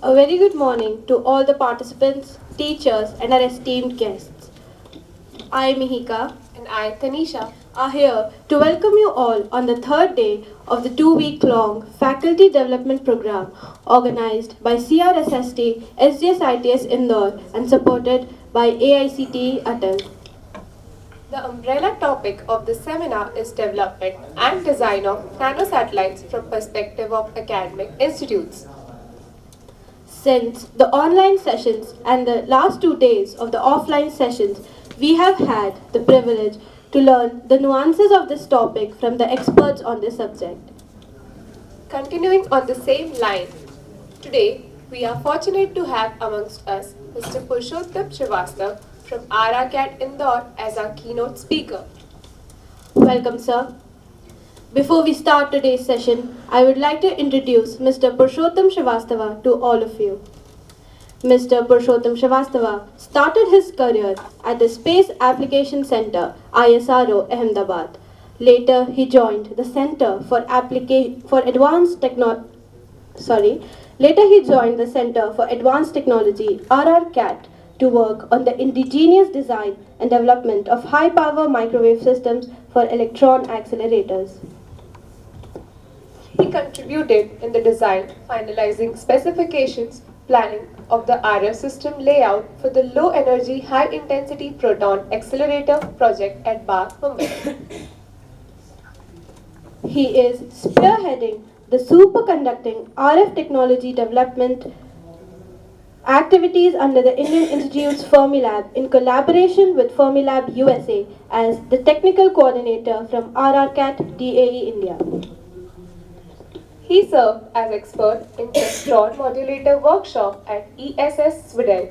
A very good morning to all the participants, teachers, and our esteemed guests. I, Mihika, And I, Tanisha. are here to welcome you all on the third day of the 2 week long Faculty Development Program organized by CRSST, SDSITS Indore, and supported by AICTE Atal. The umbrella topic of the seminar is development and design of nanosatellites from perspective of academic institutes. Since the online sessions and the last 2 days of the offline sessions, we have had the privilege to learn the nuances of this topic from the experts on this subject. Continuing on the same line, today we are fortunate to have amongst us Mr. Purushottam Shrivastava from Rrcat Indore as our keynote speaker. Welcome, sir. Before we start today's session, I would like to introduce Mr. Purushottam Shrivastava to all of you. Mr. Purushottam Shrivastava started his career at the Space Application Center, ISRO, Ahmedabad. Later, he joined the Center for Advanced Later, he joined the Center for Advanced Technology, Rrcat, to work on the indigenous design and development of high-power microwave systems for electron accelerators. He contributed in the design, finalizing specifications, planning of the RF system layout for the low energy, high intensity proton accelerator project at BAR, Mumbai. He is spearheading the superconducting RF technology development activities under the Indian Institute's Fermilab in collaboration with Fermilab USA as the technical coordinator from RRCAT DAE India. He served as expert in Testron Modulator Workshop at ESS Sweden,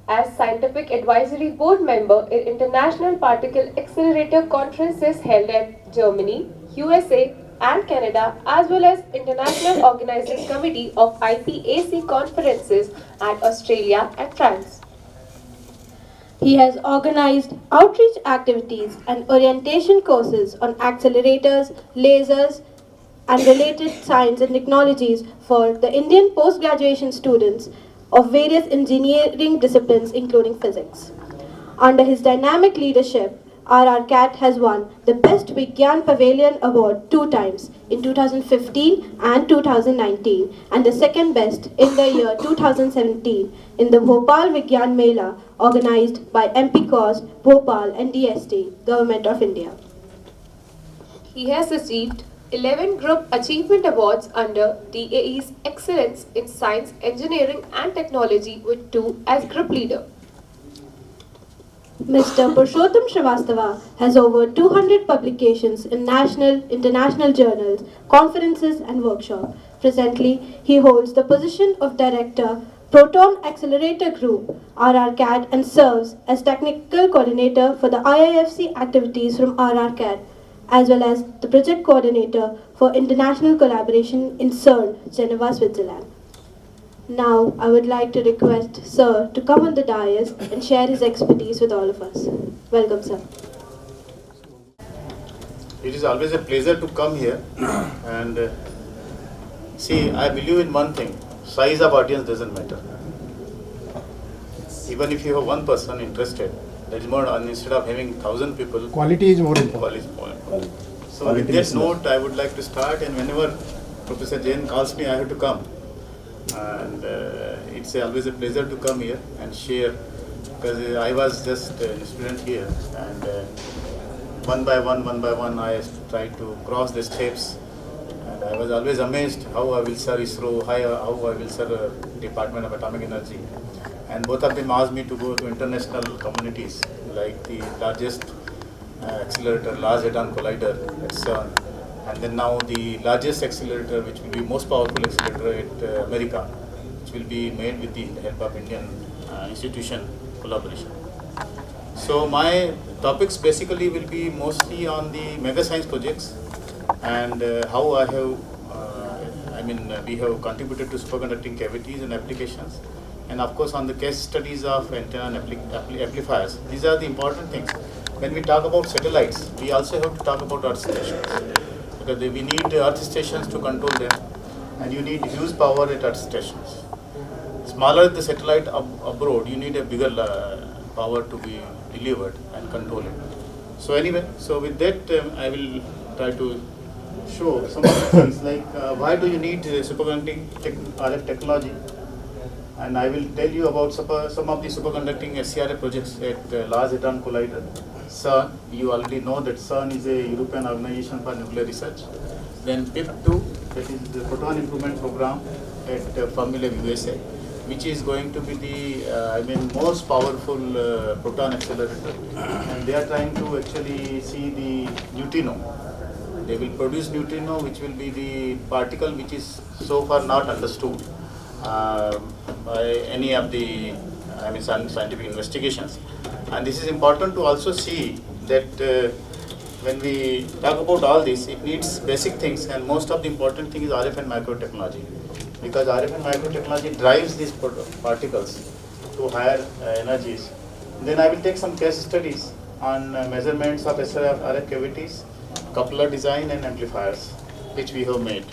as scientific advisory board member in international particle accelerator conferences held at Germany, USA, and Canada, as well as International Organizing Committee of IPAC conferences at Australia and France. He has organized outreach activities and orientation courses on accelerators, lasers, and related science and technologies for the Indian post-graduation students of various engineering disciplines including physics. Under his dynamic leadership, RRCAT has won the Best Vigyan Pavilion Award 2 times in 2015 and 2019 and the second best in the year 2017 in the Bhopal Vigyan Mela organized by MPCOS, Bhopal and DST, Government of India. He has received 11 Group Achievement Awards under DAE's Excellence in Science, Engineering and Technology with 2 as Group Leader. Mr. Purushottam Shrivastava has over 200 publications in national, international journals, conferences and workshops. Presently, he holds the position of Director, Proton Accelerator Group, RRCAT, and serves as Technical Coordinator for the IIFC activities from RRCAT, as well as the Project Coordinator for International Collaboration in CERN, Geneva, Switzerland. Now, I would like to request Sir to come on the dais and share his expertise with all of us. Welcome, Sir. It is always a pleasure to come here and see, I believe in one thing, size of audience doesn't matter. Even if you have one person interested, that is more, instead of having 1,000 people, quality is more important. quality is more important. So with that note, I would like to start, and whenever Professor Jain calls me, I have to come. And it's always a pleasure to come here and share, because I was just a student here, and one by one, I tried to cross the steps, and I was always amazed how I will serve ISRO, how I will serve Department of Atomic Energy, and both of them asked me to go to international communities like the largest accelerator, Large Hadron Collider at CERN, and then now the largest accelerator, which will be most powerful accelerator at America, which will be made with the help of Indian institution collaboration. So my topics basically will be mostly on the mega science projects and how we have contributed to superconducting cavities and applications, and of course on the case studies of antenna and amplifiers. These are the important things. When we talk about satellites, we also have to talk about earth stations, because we need earth stations to control them, and you need huge power at earth stations. smaller the satellite abroad, you need a bigger power to be delivered and control it. So anyway, so with that, I will try to show some of the things like why do you need superconducting RF technology, and I will tell you about some of the superconducting SCRA projects at Large Hadron Collider. CERN, you already know that CERN is a European Organization for Nuclear Research. Then PIP2, that is the Proton Improvement Program at Fermilab, USA, which is going to be the most powerful proton accelerator, and they are trying to actually see the neutrino. They will produce neutrino, which will be the particle which is so far not understood by any of the scientific investigations. And this is important to also see that when we talk about all this, it needs basic things, and most of the important thing is RF and micro technology, because RF and micro technology drives these particles to higher energies. Then I will take some case studies on measurements of RF cavities, coupler design and amplifiers, which we have made.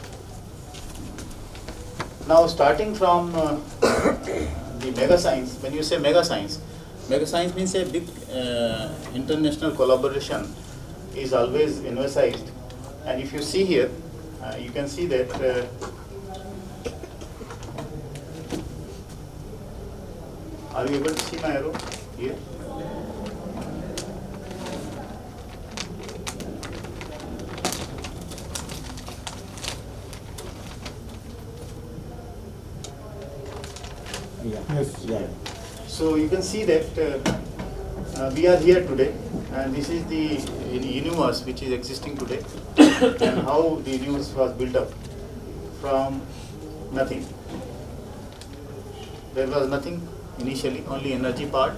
Now starting from the mega science, when you say mega science means a big international collaboration is always emphasized. And if you see here, you can see that are you able to see my arrow here? Yes. Yeah. So you can see that we are here today, and this is the universe which is existing today, and how the universe was built up from nothing. There was nothing initially, only energy part.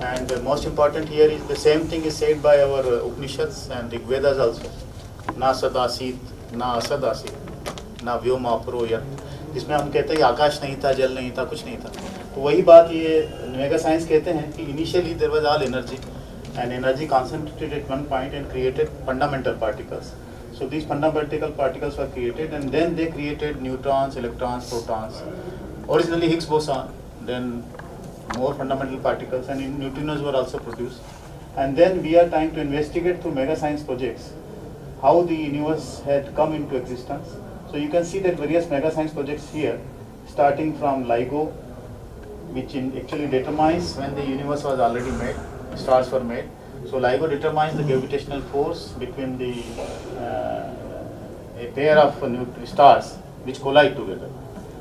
And the most important here is the same thing is said by our Upanishads and the Vedas also. Na sadasit, na asadasit, na vyoma aproyat. इसमें हम कहते हैं कि आकाश नहीं था, जल नहीं था, कुछ नहीं था. तो वही बात ये मेगा साइंस कहते हैं कि initially there was all energy, and energy concentrated at one point and created fundamental particles. So these fundamental particles were created, and then they created neutrons, electrons, protons. Originally Higgs boson, then more fundamental particles, and neutrinos were also produced. And then we are trying to investigate through mega science projects how the universe had come into existence. So you can see that various mega science projects here, starting from LIGO, which actually determines when the universe was already made, stars were made. So LIGO determines the gravitational force between the a pair of stars which collide together.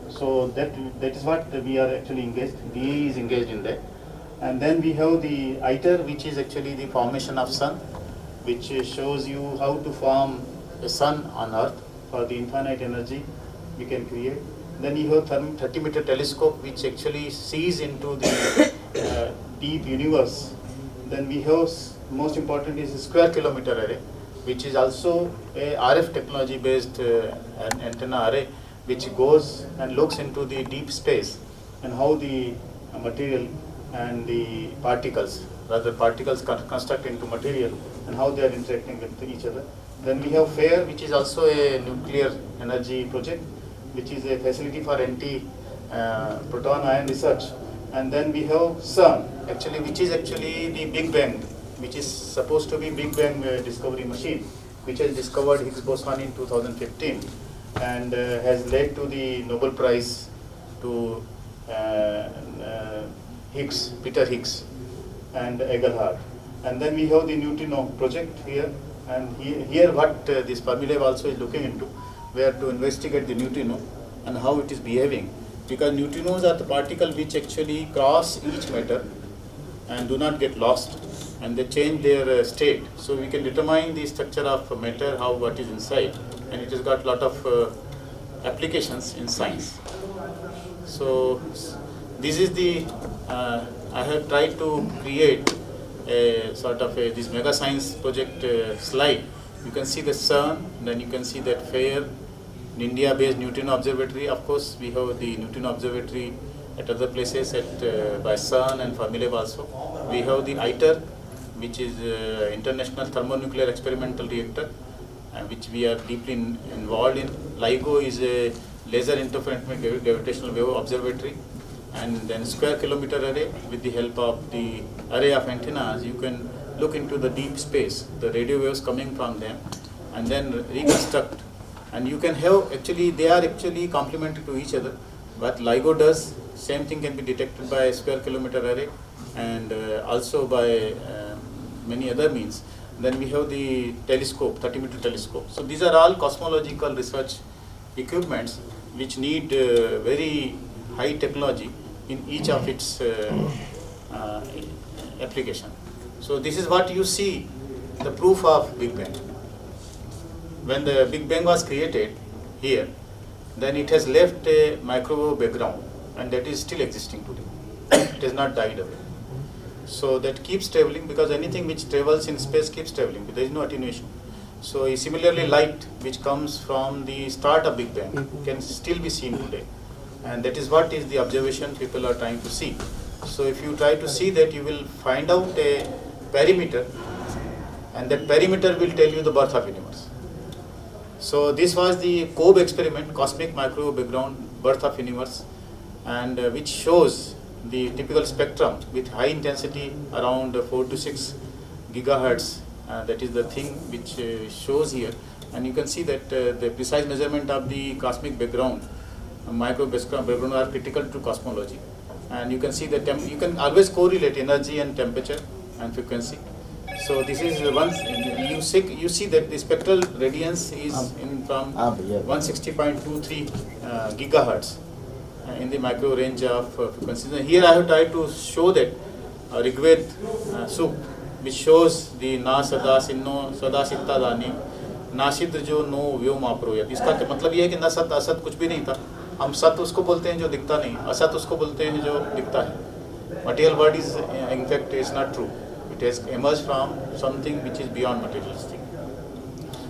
So that is what we are actually engaged. DE is engaged in that. And then we have the Aicte, which is actually the formation of sun, which shows you how to form a sun on Earth for the infinite energy we can create. Then you have 30-meter telescope, which actually sees into the deep universe. Then we have, most important is a square kilometer array, which is also a RF technology based antenna array, which goes and looks into the deep space and how the material and the particles construct into material and how they are interacting with each other. Then we have FAIR, which is also a nuclear energy project, which is a facility for anti-proton ion research. And then we have CERN, actually, which is actually the Big Bang, which is supposed to be Big Bang discovery machine, which has discovered Higgs boson in 2015 and has led to the Nobel Prize to Higgs, Peter Higgs and Egelhard. And then we have the neutrino project here, and here what this Fermilab also is looking into, where to investigate the neutrino and how it is behaving, because neutrinos are the particle which actually cross each matter and do not get lost, and they change their state. So we can determine the structure of matter, what is inside, and it has got a lot of applications in science. So this is the I have tried to create a sort of this mega science project slide. You can see the CERN, then you can see that FAIR, India-based neutrino observatory. Of course, we have the neutrino observatory at other places by CERN and Fermilab also. We have the ITER, which is International Thermonuclear Experimental Reactor, which we are deeply involved in. LIGO is a laser interferometric gravitational wave observatory. and then square kilometer array. With the help of the array of antennas, you can look into the deep space, the radio waves coming from them, and then reconstruct. And you can have, actually, they are actually complementary to each other. But LIGO does, same thing can be detected by a square kilometer array, and also by many other means. Then we have the telescope, 30-meter telescope. So these are all cosmological research equipments which need very high technology in each of its application. So this is what you see, the proof of Big Bang. When the Big Bang was created here, then it has left a microwave background, and that is still existing today. It has not died away. So that keeps traveling, because anything which travels in space keeps traveling. There is no attenuation. So similarly, light which comes from the start of Big Bang can still be seen today, and that is what is the observation people are trying to see. So if you try to see that, you will find out a perimeter, and that perimeter will tell you the birth of universe. So this was the COBE experiment, cosmic microwave background birth of universe, and which shows the typical spectrum with high intensity around 4 to 6 gigahertz. That is the thing which shows here, and you can see that the precise measurement of the cosmic background, microwave background, are critical to cosmology. And you can see that you can always correlate energy and temperature and frequency. So this is once you see that the spectral radiance is from 160.23 gigahertz in the micro range of frequencies. And here I have tried to show that Rrcat Suk, which shows the na sada sinno sada sitta dani Nasid जो no व्योम आप्रोयत. इसका मतलब ये है कि न सत असत कुछ भी नहीं था. हम सत उसको बोलते हैं जो दिखता नहीं, असत उसको बोलते हैं जो दिखता है. Material world is in fact is not true. It has emerged from something which is beyond materialistic.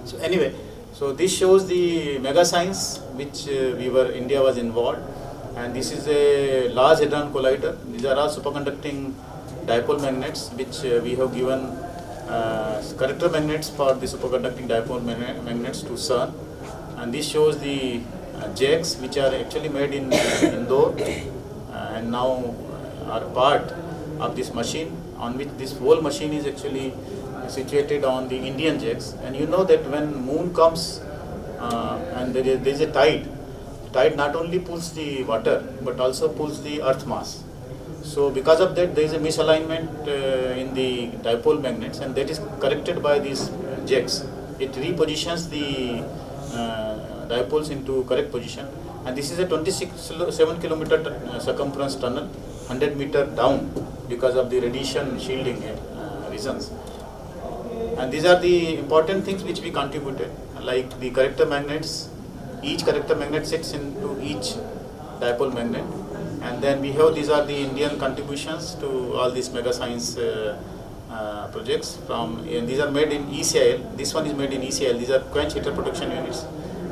So anyway, so this shows the mega science which India was involved, and this is a large hadron collider. These are all superconducting dipole magnets which we have given character magnets for the superconducting dipole magnets to CERN, and this shows the jacks which are actually made in Indore and now are part of this machine, on which this whole machine is actually situated on the Indian jacks. And you know that when moon comes and there is a tide, not only pulls the water but also pulls the earth mass. So because of that, there is a misalignment in the dipole magnets, and that is corrected by these jacks. It repositions the dipoles into correct position, and this is a 27 kilometer circumference tunnel, 100 meter down because of the radiation shielding reasons. And these are the important things which we contributed, like the corrector magnets. Each corrector magnet sits into each dipole magnet. And then we have, these are the Indian contributions to all these mega science projects and these are made in ECIL. This one is made in ECIL. These are quench heater protection units.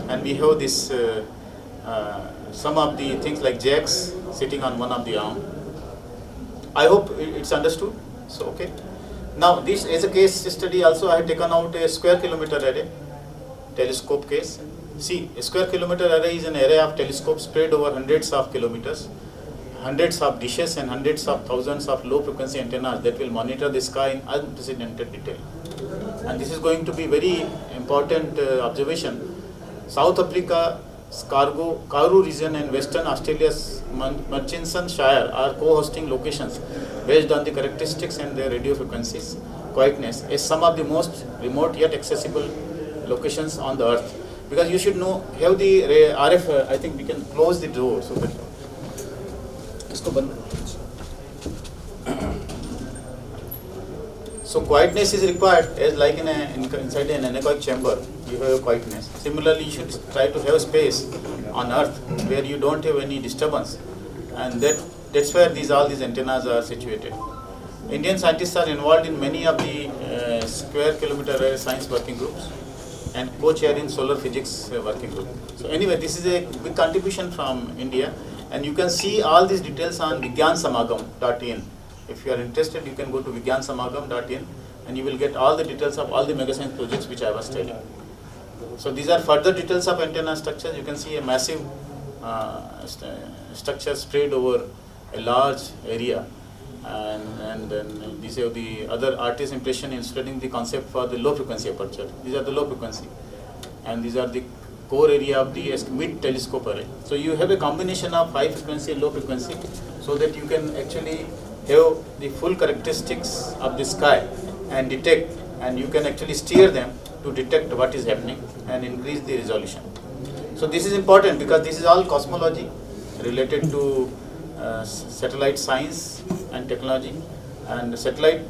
And we have this, some of the things like jacks sitting on one of the arm. I hope it's understood. So, okay. Now, this as a case study also, I have taken out a square kilometer array, telescope case. See, a square kilometer array is an array of telescopes spread over hundreds of kilometers, hundreds of dishes and hundreds of thousands of low frequency antennas that will monitor the sky in unprecedented detail. And this is going to be very important observation. South Africa's Karoo region and Western Australia's Murchison Shire are co-hosting locations based on the characteristics and their radio frequencies, quietness, as some of the most remote yet accessible locations on the earth. Because you should know, have the RF, I think we can close the door so that. So quietness is required, as like inside an anechoic chamber, you have a quietness. Similarly, you should try to have space on earth where you don't have any disturbance, and that's where all these antennas are situated. Indian scientists are involved in many of the square kilometer array science working groups and co-chair in solar physics working group. So anyway, this is a big contribution from India, and you can see all these details on vigyansamagam.in. If you are interested, you can go to vigyansamagam.in and you will get all the details of all the mega science projects which I was telling. So these are further details of antenna structures. You can see a massive structure spread over a large area, and then these are the other artist impression in studying the concept for the low frequency aperture. These are the low frequency, and these are the core area of the mid telescope array. So you have a combination of high frequency and low frequency, so that you can actually have the full characteristics of the sky and detect, and you can actually steer them to detect what is happening and increase the resolution. So this is important because this is all cosmology related to satellite science and technology, and satellite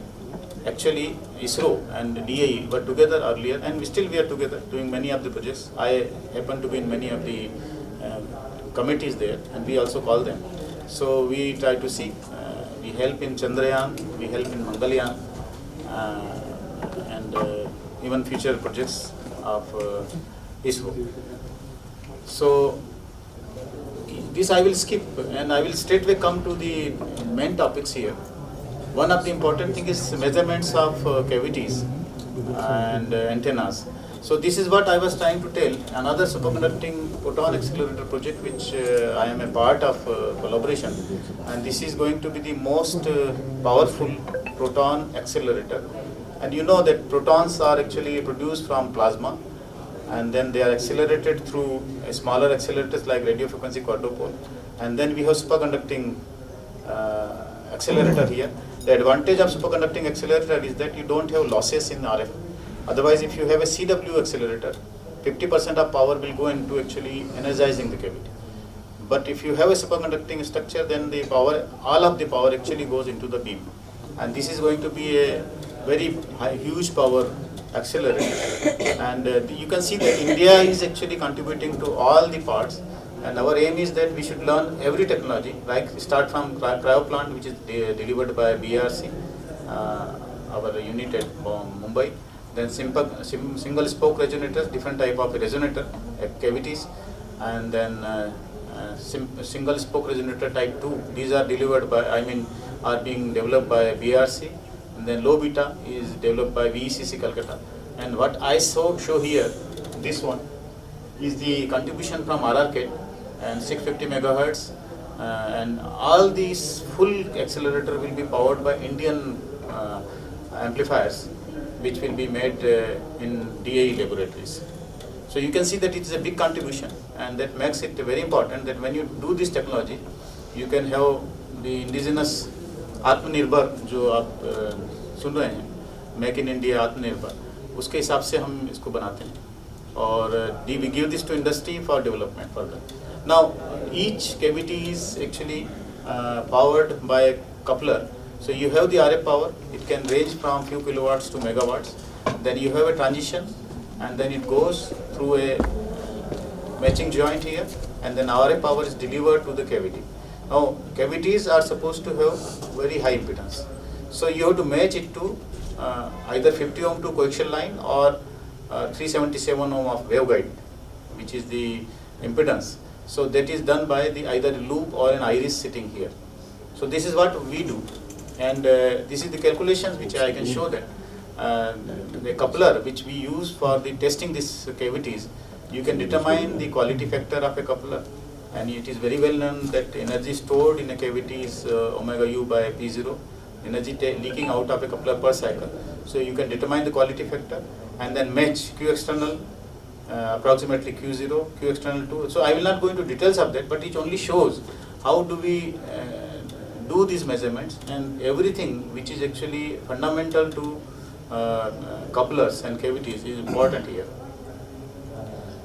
actually ISRO and DAE were together earlier, and we are together doing many of the projects. I happen to be in many of the committees there, and we also call them. So we try to see, we help in Chandrayaan, we help in Mangalyaan, and even future projects of ISRO. So this I will skip, and I will straightway come to the main topics here. One of the important thing is measurements of cavities and antennas. So this is what I was trying to tell. Another superconducting proton accelerator project which I am a part of collaboration, and this is going to be the most powerful proton accelerator. And you know that protons are actually produced from plasma, and then they are accelerated through smaller accelerators like radio frequency quadrupole, and then we have superconducting accelerator here. The advantage of superconducting accelerator is that you don't have losses in RF. Otherwise, if you have a CW accelerator, 50% of power will go into actually energizing the cavity. But if you have a superconducting structure, then the power, all of the power actually goes into the beam. And this is going to be a very huge power accelerator. And you can see that India is actually contributing to all the parts. And our aim is that we should learn every technology, like start from cryo plant, which is delivered by BRC, our unit at Mumbai. Then single spoke resonators, different type of resonator cavities, and then single spoke resonator type 2. These are delivered by, are being developed by BRC. And then low beta is developed by VECC Calcutta. And what I show here, this one, is the contribution from Rrcat and 650 megahertz, and all these full accelerator will be powered by Indian amplifiers, which will be made in DAE laboratories. So you can see that it is a big contribution, and that makes it very important that when you do this technology, you can have the indigenous आत्मनिर्भर जो आप सुन रहे हैं, make in India आत्मनिर्भर, उसके हिसाब से हम इसको बनाते हैं, और we give this to industry for development further. Now each cavity is actually powered by a coupler. So you have the RF power, it can range from few kilowatts to megawatts. Then you have a transition, and then it goes through a matching joint here, and then RF power is delivered to the cavity. Now cavities are supposed to have very high impedance. So you have to match it to either 50 ohm to coaxial line or 377 ohm of waveguide, which is the impedance. So that is done by the either a loop or an iris sitting here. So this is what we do, and this is the calculations which I can show that the coupler which we use for the testing these cavities, you can determine the quality factor of a coupler, and it is very well known that energy stored in a cavity is omega u by P0, energy leaking out of a coupler per cycle. So you can determine the quality factor and then match Q external approximately Q0, Q external 2. So I will not go into details of that, but it only shows how do we do these measurements, and everything which is actually fundamental to couplers and cavities is important here.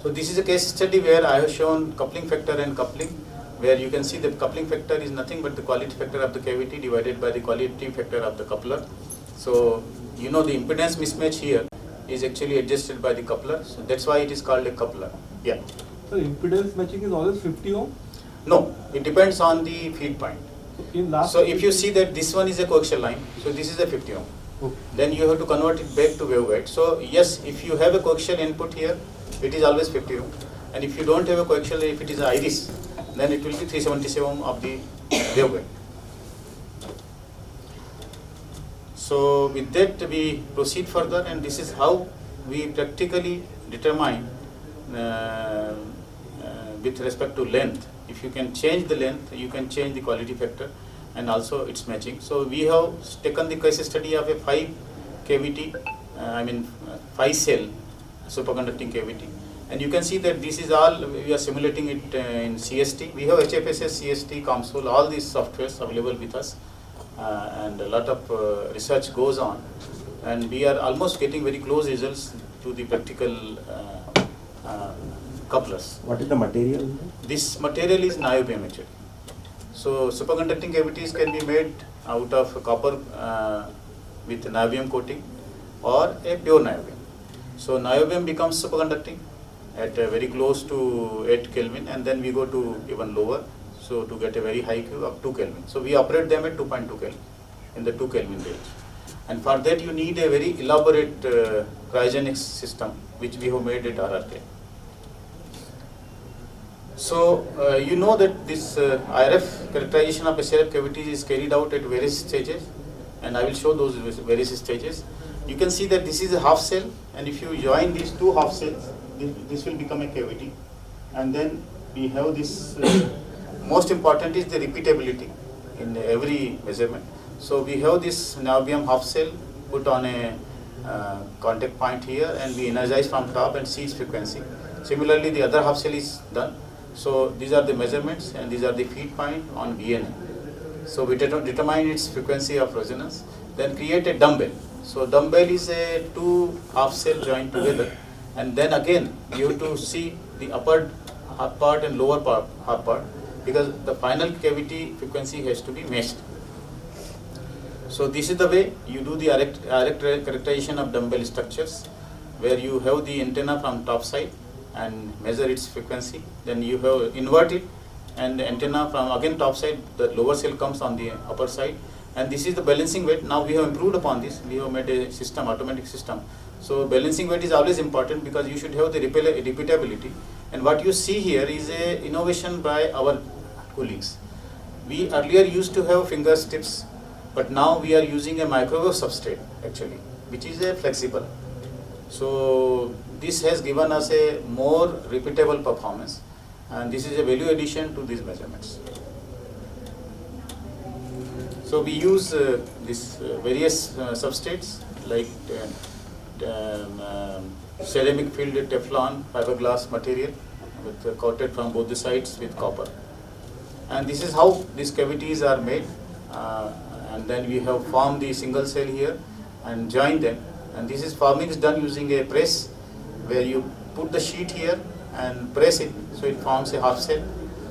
So this is a case study where I have shown coupling factor and coupling, where you can see the coupling factor is nothing but the quality factor of the cavity divided by the quality factor of the coupler. So you know the impedance mismatch here is actually adjusted by the coupler, so that's why it is called a coupler. Yeah. So impedance matching is always 50 ohm? No, it depends on the feed point. So if you see that this one is a coaxial line, so this is a 50 ohm. Okay. Then you have to convert it back to waveguide. So yes, if you have a coaxial input here, it is always 50 ohm. And if you don't have a coaxial, if it is iris, then it will be 377 ohm of the waveguide. So with that we proceed further, and this is how we practically determine with respect to length If you can change the length, you can change the quality factor and also its matching. So we have taken the case study of a 5 cavity, 5 cell superconducting cavity. And you can see that this is all, we are simulating it in CST. We have HFSS, CST, console, all these softwares available with us. And a lot of research goes on. And we are almost getting very close results to the practical couplers. What is the material? This material is niobium actually. So superconducting cavities can be made out of copper with niobium coating or a pure niobium. So niobium becomes superconducting at very close to 8 Kelvin, and then we go to even lower, so to get a very high Q of 2 Kelvin. So we operate them at 2.2 Kelvin, in the 2 Kelvin range. And for that you need a very elaborate cryogenics system which we have made at Rrcat. So you know that this IRF characterization of SRF cavities is carried out at various stages, and I will show those various stages. You can see that this is a half cell, and if you join these two half cells, this will become a cavity. And then we have this, most important is the repeatability in every measurement. So we have this niobium half cell put on a contact point here, and we energize from top and see its frequency. Similarly, the other half cell is done. So these are the measurements, and these are the feed point on VNA. So we determine its frequency of resonance, then create a dumbbell. So dumbbell is a 2 half cell joined together, and then again you have to see the upper half part and lower half part, because the final cavity frequency has to be matched. So this is the way you do the Aicte characterization of dumbbell structures, where you have the antenna from top side and measure its frequency. Then you have invert it, and the antenna from again top side, the lower cell comes on the upper side, and this is the balancing weight. Now we have improved upon this. We have made a system, automatic system. So balancing weight is always important because you should have the repeatability. And what you see here is a innovation by our colleagues. We earlier used to have finger tips, but now we are using a microwave substrate actually, which is a flexible. So this has given us a more repeatable performance, and this is a value addition to these measurements. So we use these various substrates like ceramic filled Teflon fiberglass material with coated from both the sides with copper. And this is how these cavities are made. And then we have formed the single cell here and joined them. And this is forming is done using a press, where you put the sheet here and press it, so it forms a half cell,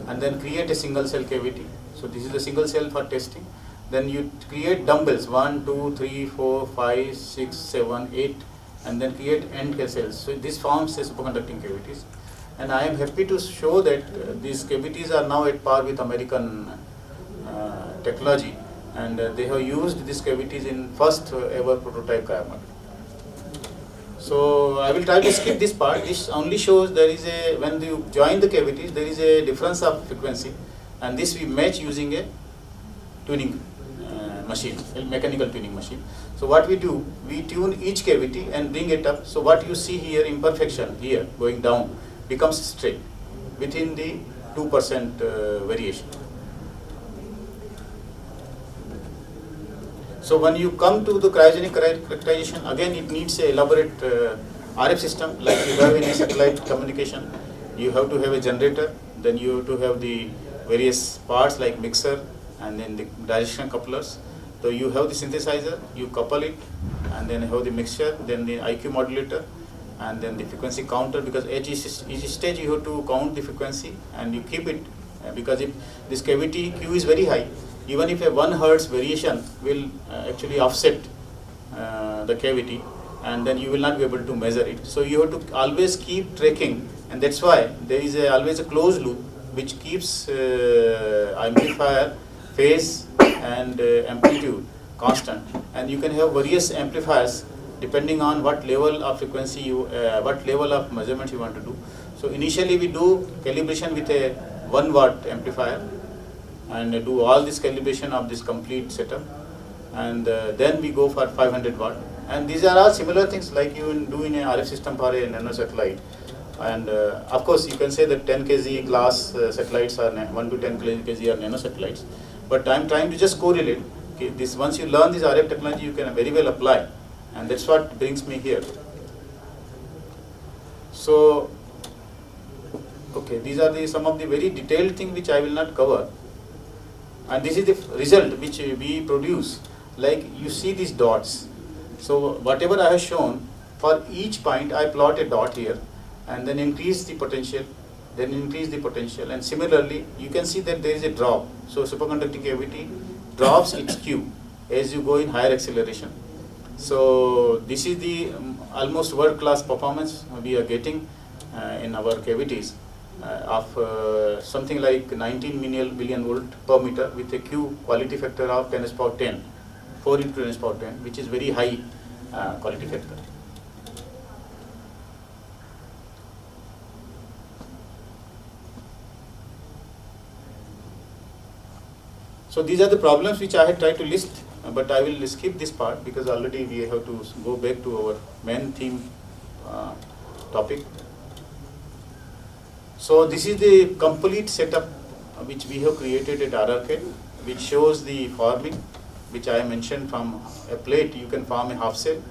and then create a single cell cavity. So this is the single cell for testing. Then you create dumbbells 1, 2, 3, 4, 5, 6, 7, 8, and then create end cells. So this forms a superconducting cavities. And I am happy to show that these cavities are now at par with American technology, and they have used these cavities in first ever prototype cryo. So I will try to skip this part. This only shows there is a, when you join the cavities, there is a difference of frequency, and this we match using a tuning machine, a mechanical tuning machine. So what we do, we tune each cavity and bring it up. So what you see here, imperfection here going down, becomes straight within the 2% variation. So when you come to the cryogenic characterization, again it needs a elaborate RF system like you have in a satellite communication. You have to have a generator, then you have to have the various parts like mixer and then the directional couplers. So you have the synthesizer, you couple it, and then have the mixture, then the IQ modulator, and then the frequency counter, because each stage you have to count the frequency and you keep it, because if this cavity Q is very high, even if a 1 Hertz variation will actually offset the cavity, and then you will not be able to measure it. So you have to always keep tracking, and that's why there is always a closed loop which keeps amplifier phase and amplitude constant, and you can have various amplifiers depending on what level of frequency you, what level of measurements you want to do. So initially we do calibration with a 1 watt amplifier and do all this calibration of this complete setup, and then we go for 500 watt. And these are all similar things like you do in a RF system for a nano satellite. And of course, you can say that 10 kg class satellites are 1 to 10 kg are nanosatellites. But I'm trying to just correlate. Okay, this once you learn this RF technology, you can very well apply, and that's what brings me here. So, okay, these are some of the very detailed things which I will not cover. And this is the result which we produce. Like you see these dots. So whatever I have shown, for each point I plot a dot here, and then increase the potential, then increase the potential, and similarly you can see that there is a drop. So superconducting cavity drops its Q as you go in higher acceleration. So this is the almost world-class performance we are getting in our cavities of something like 19 billion volt per meter with a Q quality factor of 10 to the power 10, 4 into 10 to the power 10, which is very high quality factor. So these are the problems which I had tried to list, but I will skip this part because already we have to go back to our main theme topic. So this is the complete setup which we have created at Rrcat, which shows the forming, which I mentioned. From a plate you can form a half cell.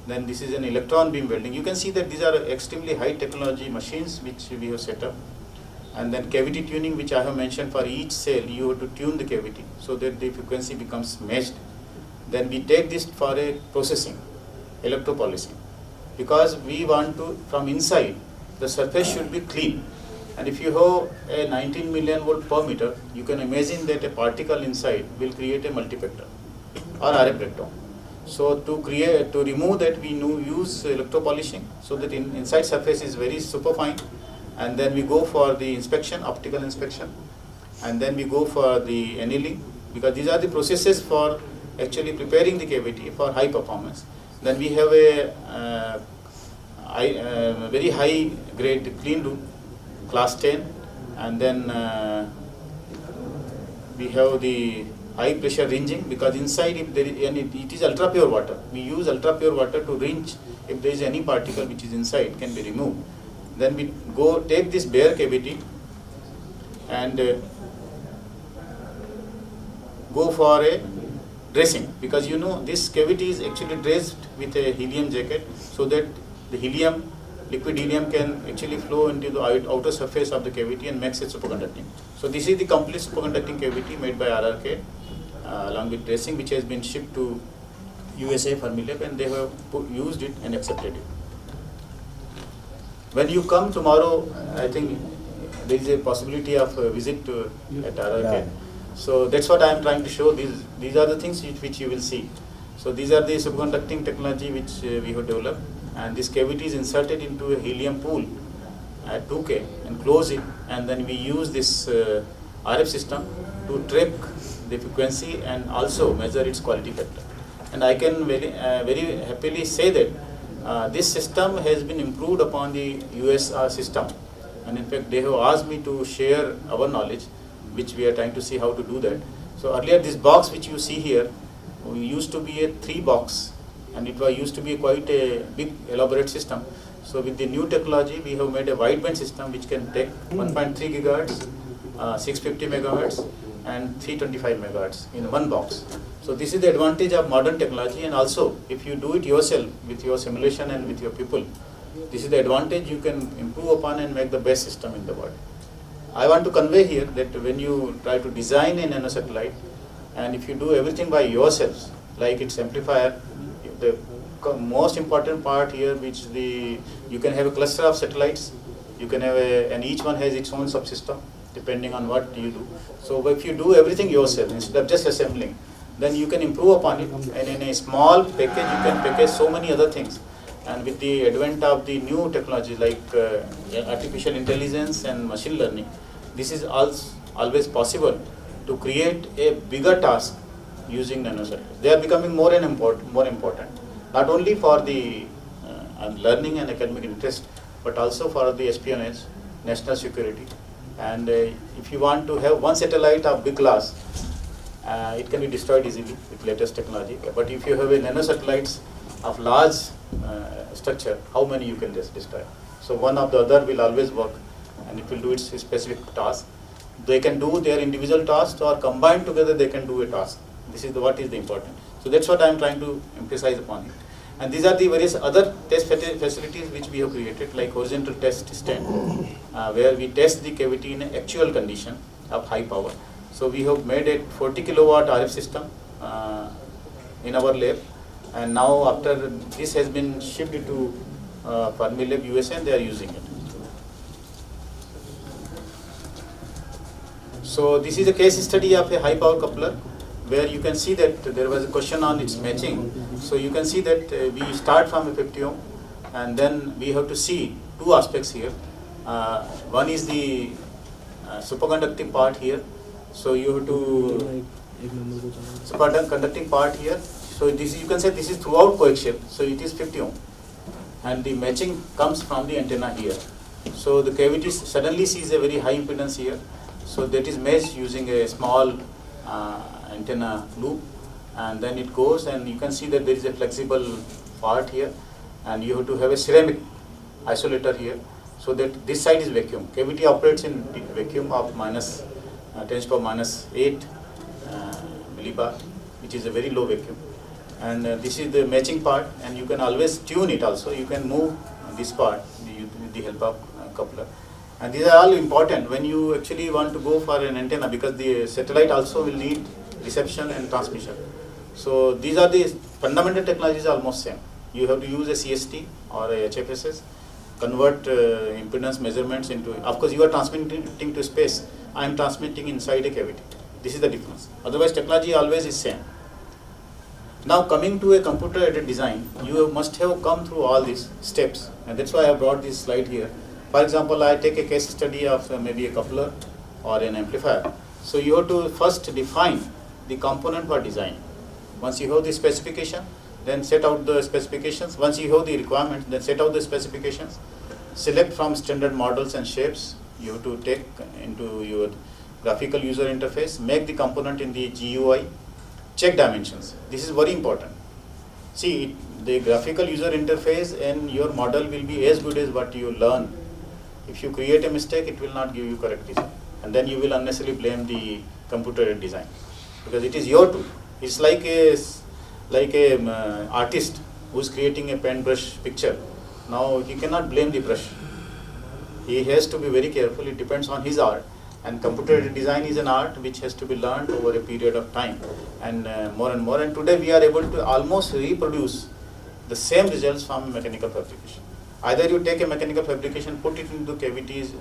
Then this is an electron beam welding. You can see that these are extremely high technology machines which we have set up. And then cavity tuning, which I have mentioned, for each cell you have to tune the cavity so that the frequency becomes matched. Then we take this for a processing, electropolishing, because we want to, from inside, the surface should be clean. And if you have a 19 million volt per meter, you can imagine that a particle inside will create a multipactor or RF breakdown. So to remove that, we use electropolishing so that inside surface is very superfine. And then we go for the inspection, optical inspection, and then we go for the annealing, because these are the processes for actually preparing the cavity for high performance. Then we have a very high grade clean room, class 10, and then we have the high pressure rinsing, because inside if there is any, it is ultra pure water. We use ultra pure water to rinse. If there is any particle which is inside, can be removed. Then we go take this bare cavity and go for a dressing, because you know this cavity is actually dressed with a helium jacket so that the helium, liquid helium, can actually flow into the outer surface of the cavity and makes it superconducting. So this is the complete superconducting cavity made by Rrcat along with dressing, which has been shipped to USA for Millep, and they have used it and accepted it. When you come tomorrow, I think there is a possibility of a visit to at Rrcat. So that's what I am trying to show. These are the things which you will see. So these are the superconducting technology which we have developed, and this cavity is inserted into a helium pool at 2K and close it, and then we use this RF system to track the frequency and also measure its quality factor. And I can very happily say that this system has been improved upon the US system, and in fact they have asked me to share our knowledge, which we are trying to see how to do that. So earlier this box which you see here used to be a 3 box, and it was used to be quite a big elaborate system. So with the new technology we have made a wideband system which can take 1.3 gigahertz, 650 megahertz and 325 megahertz in one box. So this is the advantage of modern technology, and also if you do it yourself with your simulation and with your people, this is the advantage you can improve upon and make the best system in the world. I want to convey here that when you try to design a nanosatellite, and if you do everything by yourselves, like its amplifier, the most important part here, which you can have a cluster of satellites, you can have and each one has its own subsystem depending on what you do. So if you do everything yourself instead of just assembling, then you can improve upon it, and in a small package you can package so many other things. And with the advent of the new technology like artificial intelligence and machine learning, this is always possible to create a bigger task using nanosatellites. They are becoming more important, not only for the learning and academic interest, but also for the espionage, national security. And if you want to have one satellite of big class, it can be destroyed easily with latest technology. But if you have a nanosatellites of large structure, how many you can just destroy? So So one of the other will always work, and it will do its specific task. They can do their individual tasks, or combined together they can do a task. This is what is the important. So that's what I am trying to emphasize upon it. And these are the various other test facilities which we have created, like horizontal test stand, where we test the cavity in an actual condition of high power. So we have made a 40 kilowatt RF system in our lab, and now after this has been shipped to Fermi Lab USA, and they are using it. So this is a case study of a high power coupler, where you can see that there was a question on its matching. So you can see that we start from a 50 ohm, and then we have to see two aspects here. One is the superconducting part here. So you have to superconducting part here. So this is, you can say this is throughout coaxial. So it is 50 ohm, and the matching comes from the antenna here. So the cavity suddenly sees a very high impedance here. So that is matched using a small antenna loop, and then it goes, and you can see that there is a flexible part here, and you have to have a ceramic isolator here, so that this side is vacuum. Cavity operates in vacuum of minus 10 to the minus 8 millibar, which is a very low vacuum. And this is the matching part, and you can always tune it also. You can move this part with the help of coupler. And these are all important when you actually want to go for an antenna, because the satellite also will need reception and transmission. So these are the fundamental technologies are almost same. You have to use a CST or a HFSS, convert impedance measurements into, of course you are transmitting to space, I am transmitting inside a cavity. This is the difference. Otherwise technology always is same. Now coming to a computer aided design, you must have come through all these steps, and that's why I have brought this slide here. For example, I take a case study of maybe a coupler or an amplifier. So you have to first define the component for design. Once you have the specification, then set out the specifications. Once you have the requirements, then set out the specifications. Select from standard models and shapes. You have to take into your graphical user interface. Make the component in the GUI. Check dimensions. This is very important. See, the graphical user interface and your model will be as good as what you learn. If you create a mistake, it will not give you correct design, and then you will unnecessarily blame the computer design, because it is your tool. It's like a artist who is creating a paintbrush picture. Now he cannot blame the brush. He has to be very careful. It depends on his art, and computer design is an art which has to be learned over a period of time, and more and more. And today we are able to almost reproduce the same results from mechanical fabrication. Either you take a mechanical fabrication, put it into cavities,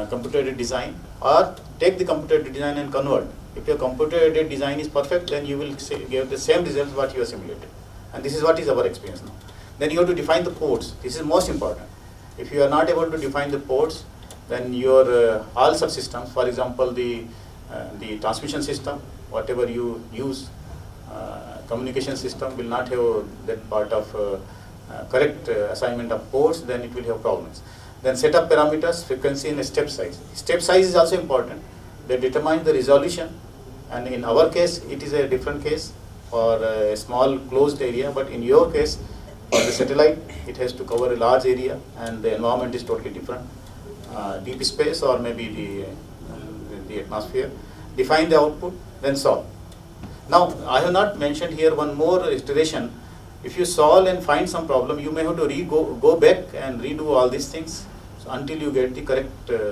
computer-aided design, or take the computer-aided design and convert. If your computer-aided design is perfect, then you will give the same results what you have simulated. And this is what is our experience now. Then you have to define the ports. This is most important. If you are not able to define the ports, then your all subsystems, for example, the transmission system, whatever you use, communication system will not have that part of correct assignment of ports, then it will have problems. Then set up parameters, frequency and step size. Step size is also important. They determine the resolution, and in our case it is a different case for a small closed area, but in your case for the satellite it has to cover a large area and the environment is totally different. Deep space or maybe the atmosphere. Define the output, then solve. Now I have not mentioned here one more iteration. If you solve and find some problem, you may have to go back and redo all these things until you get the correct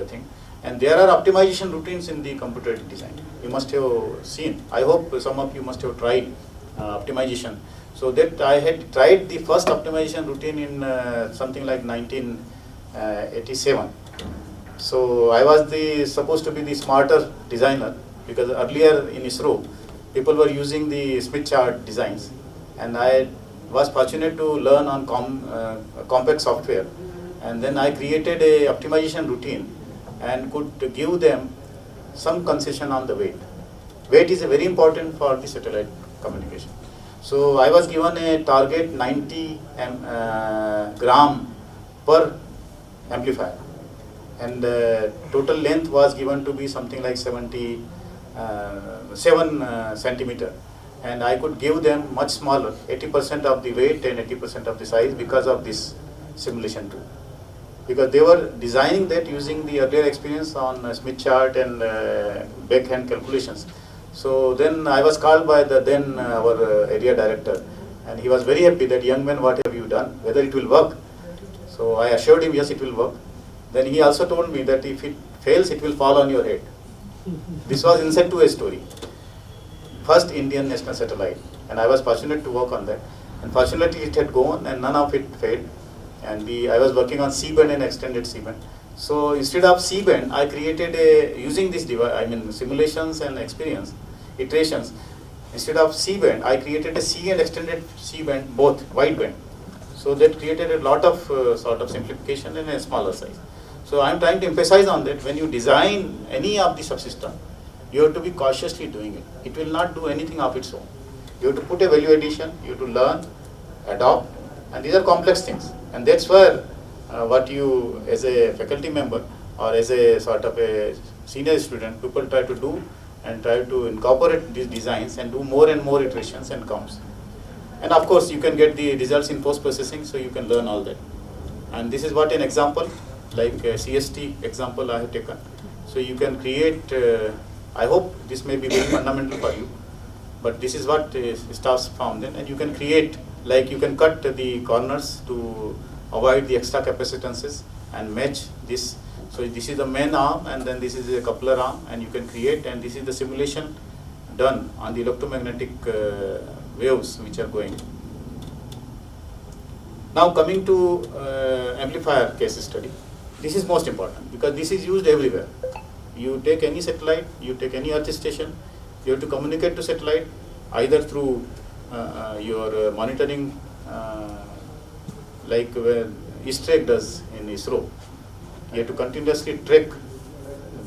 thing. And there are optimization routines in the computer design. You must have seen. I hope some of you must have tried optimization. So that I had tried the first optimization routine in something like 1987. So I was supposed to be the smarter designer, because earlier in ISRO, people were using the Smith chart designs, and I was fortunate to learn on compact software, and then I created a optimization routine and could give them some concession on the weight. Weight is very important for the satellite communication. So I was given a target 90 gram per amplifier, and total length was given to be something like 77 centimeter. And I could give them much smaller, 80% of the weight and 80% of the size, because of this simulation tool. because they were designing that using the earlier experience on Smith chart and backhand calculations. So then I was called by the then our area director, and he was very happy that, young man, what have you done, whether it will work. So I assured him, yes, it will work. Then he also told me that if it fails, it will fall on your head. This was inside to a story. First Indian national satellite, and I was fortunate to work on that. And fortunately, it had gone, and none of it failed. And I was working on C-band and extended C-band. So instead of C-band, I created using this device, I mean simulations and experience, iterations. Instead of C-band, I created a C and extended C-band, both wideband. So that created a lot of sort of simplification in a smaller size. So I'm trying to emphasize on that when you design any of the subsystem, you have to be cautiously doing it. It will not do anything of its own. You have to put a value addition, you have to learn, adopt, and these are complex things. And that's where what you, as a faculty member or as a sort of a senior student, people try to do and try to incorporate these designs and do more and more iterations and comes. And of course, you can get the results in post-processing, so you can learn all that. And this is what an example, like CST example I have taken. So you can create, I hope this may be very fundamental for you, but this is what staffs found in, and you can create, like you can cut the corners to avoid the extra capacitances and match this. So this is the main arm, and then this is a coupler arm, and you can create, and this is the simulation done on the electromagnetic waves which are going. Now coming to amplifier case study. This is most important because this is used everywhere. You take any satellite, you take any earth station, you have to communicate to satellite either through your monitoring, like Easter egg does in ISRO. You have to continuously track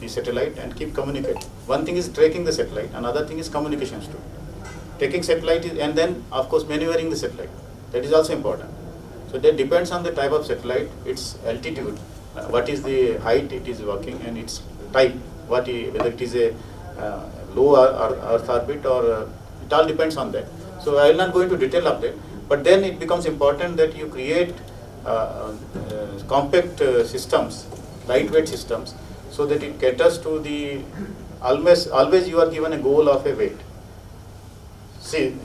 the satellite and keep communicating. One thing is tracking the satellite, another thing is communications too. Taking satellite is, and then of course maneuvering the satellite. That is also important. So that depends on the type of satellite, its altitude, what is the height it is working, and its type, whether it is a low Earth orbit or it all depends on that. So I will not go into detail of that, but then it becomes important that you create compact systems, lightweight systems, so that it caters to the always you are given a goal of a weight. See,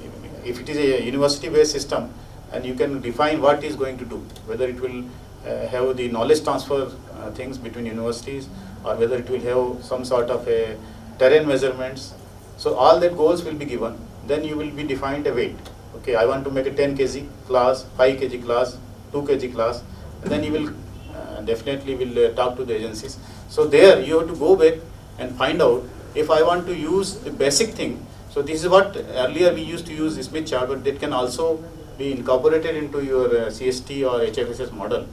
if it is a university-based system, and you can define what it is going to do, whether it will have the knowledge transfer things between universities, or whether it will have some sort of a terrain measurements. So all that goals will be given. Then you will be defined a weight. Okay, I want to make a 10 kg class, 5 kg class, 2 kg class, and then you will definitely will talk to the agencies. So there you have to go back and find out if I want to use the basic thing. So this is what earlier we used to use the Smith chart, but that can also be incorporated into your CST or HFSS model,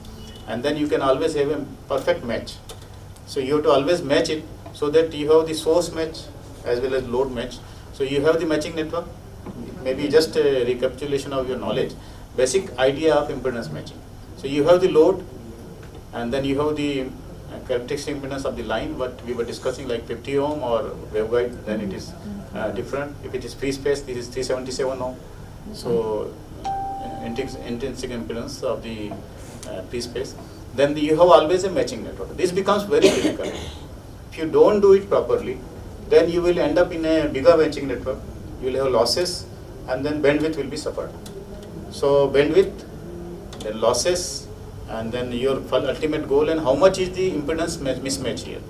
and then you can always have a perfect match. So you have to always match it so that you have the source match as well as load match. So you have the matching network, maybe just a recapitulation of your knowledge, basic idea of impedance matching. So you have the load, and then you have the characteristic impedance of the line, what we were discussing, like 50 ohm or waveguide, then it is different. If it is free space, this is 377 ohm. So intrinsic impedance of the free space. Then you have always a matching network. This becomes very critical. If you don't do it properly, then you will end up in a bigger matching network. You will have losses, and then bandwidth will be suffered. So bandwidth, then losses, and then your ultimate goal, and how much is the impedance mismatch here.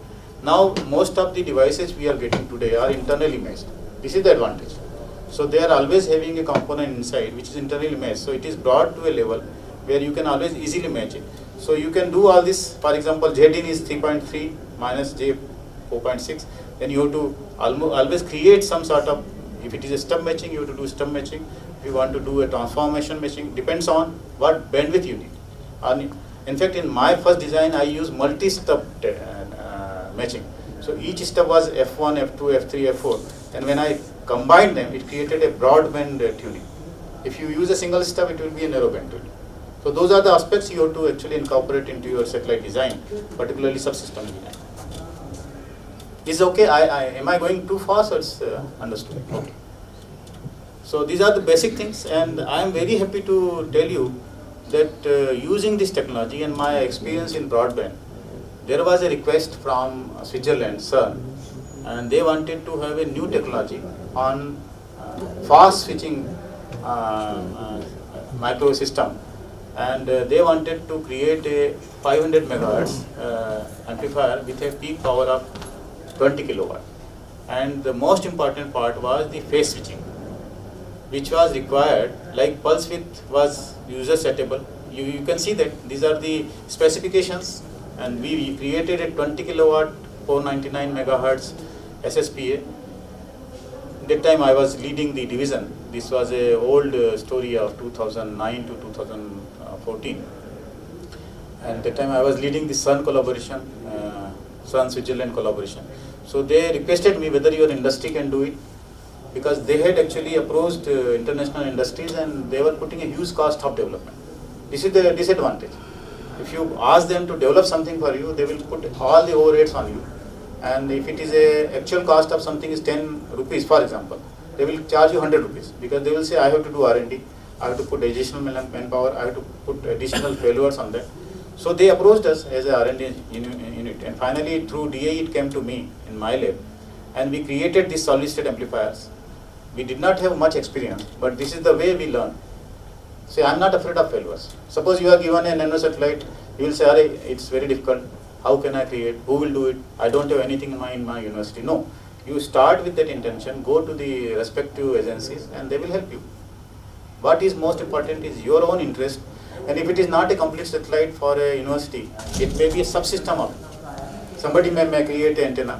Now most of the devices we are getting today are internally matched. This is the advantage. So they are always having a component inside which is internally matched. So it is brought to a level where you can always easily match it. So you can do all this. For example, Z in is 3.3 minus J 4.6. Then you have to always create some sort of, if it is a stub matching, you have to do stub matching. If you want to do a transformation matching, depends on what bandwidth you need. And in fact, in my first design, I used multi-stub matching. So each stub was F1, F2, F3, F4. And when I combined them, it created a broadband tuning. If you use a single stub, it will be a narrowband tuning. So those are the aspects you have to actually incorporate into your satellite design, particularly subsystem design. Is okay? Am I going too fast, or it's understood? Okay. So these are the basic things, and I am very happy to tell you that using this technology and my experience in broadband, there was a request from Switzerland, CERN, and they wanted to have a new technology on fast switching micro system, and they wanted to create a 500 megahertz amplifier with a peak power of 20 kilowatt. And the most important part was the phase switching, which was required, like pulse width was user settable. You can see that these are the specifications, and we created a 20 kilowatt 499 megahertz SSPA. That time I was leading the division. This was a old story of 2009 to 2014. And that time I was leading the CERN collaboration, CERN Switzerland collaboration. So they requested me whether your industry can do it, because they had actually approached international industries and they were putting a huge cost of development. This is the disadvantage. If you ask them to develop something for you, they will put all the overheads on you. And if it is a actual cost of something is 10 rupees, for example, they will charge you 100 rupees, because they will say, I have to do R&D, I have to put additional manpower, I have to put additional failures on that. So they approached us as a R&D unit, and finally through DAE it came to me in my lab, and we created these solid state amplifiers. We did not have much experience, but this is the way we learn. See, I am not afraid of failures. Suppose you are given a nano satellite, you will say, it's very difficult, how can I create, who will do it, I don't have anything in my university. No, you start with that intention, go to the respective agencies and they will help you. What is most important is your own interest, and if it is not a complete satellite for a university, it may be a subsystem of it. Somebody may create an antenna,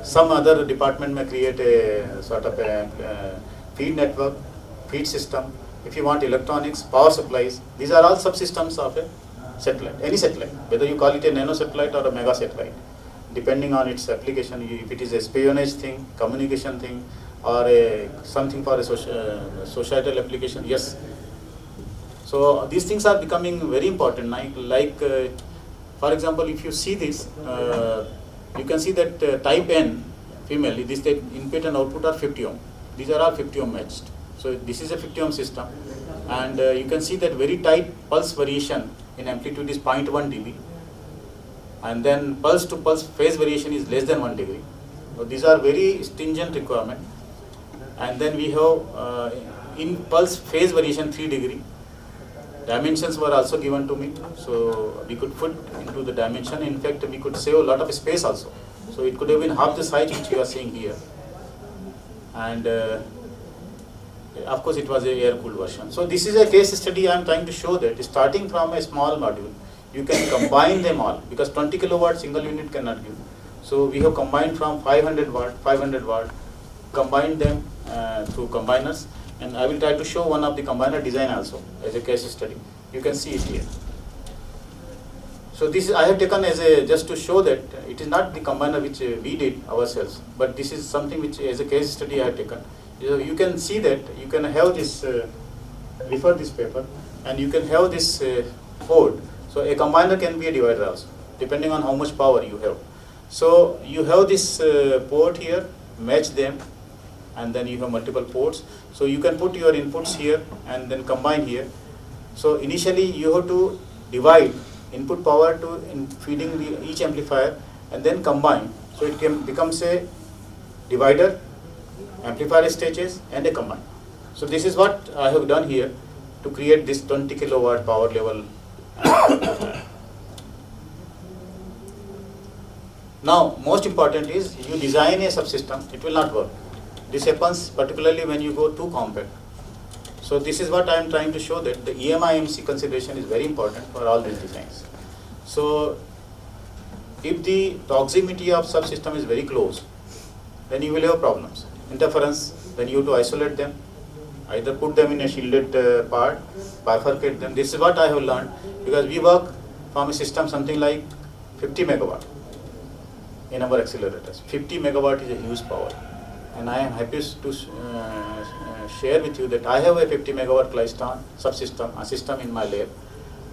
some other department may create a sort of a feed network, feed system. If you want electronics, power supplies, these are all subsystems of a satellite, any satellite, whether you call it a nano satellite or a mega satellite, depending on its application. If it is a espionage thing, communication thing, or something for a societal application, yes. So these things are becoming very important. Like for example, if you see this, you can see that type N female, this input and output are 50 ohm. These are all 50 ohm matched. So this is a 50 ohm system, and you can see that very tight pulse variation in amplitude is 0.1 dB, and then pulse to pulse phase variation is less than 1 degree. So these are very stringent requirement. And then we have in pulse phase variation 3 degree. Dimensions were also given to me, so we could put into the dimension. In fact, we could save a lot of space also. So it could have been half the size which you are seeing here. And of course, it was a air-cooled version. So this is a case study. I am trying to show that starting from a small module, you can combine them all, because 20 kilowatt single unit cannot give. So we have combined from 500 watt, combined them through combiners, and I will try to show one of the combiner design also as a case study. You can see it here. So this is, I have taken as a just to show that it is not the combiner which we did ourselves, but this is something which as a case study I have taken. You can see that you can have this, refer this paper, and you can have this port. So a combiner can be a divider also, depending on how much power you have. So you have this port here, match them, and then you have multiple ports. So you can put your inputs here and then combine here. So initially you have to divide input power to in feeding each amplifier and then combine. So it becomes a divider, amplifier stages, and a combiner. So this is what I have done here to create this 20 kilowatt power level. Now, most important is you design a subsystem, it will not work. This happens particularly when you go too compact. So this is what I am trying to show, that the EMI-MC consideration is very important for all these designs. So if the proximity of subsystem is very close, then you will have problems. Interference, then you have to isolate them, either put them in a shielded part, bifurcate them. This is what I have learned, because we work from a system something like 50 megawatt in our accelerators. 50 megawatt is a huge power. And I am happy to share with you that I have a 50 megawatt Klystron subsystem, a system in my lab,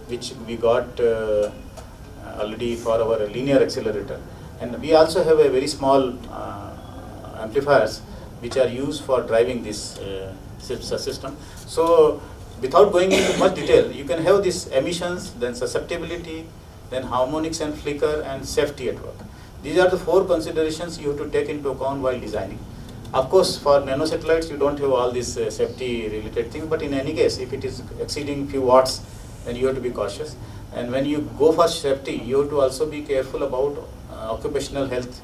which we got already for our linear accelerator. And we also have a very small amplifiers which are used for driving this system. So without going into much detail, you can have these emissions, then susceptibility, then harmonics and flicker, and safety at work. These are the 4 considerations you have to take into account while designing. Of course, for nanosatellites, you don't have all these safety related things, but in any case, if it is exceeding few watts, then you have to be cautious. And when you go for safety, you have to also be careful about occupational health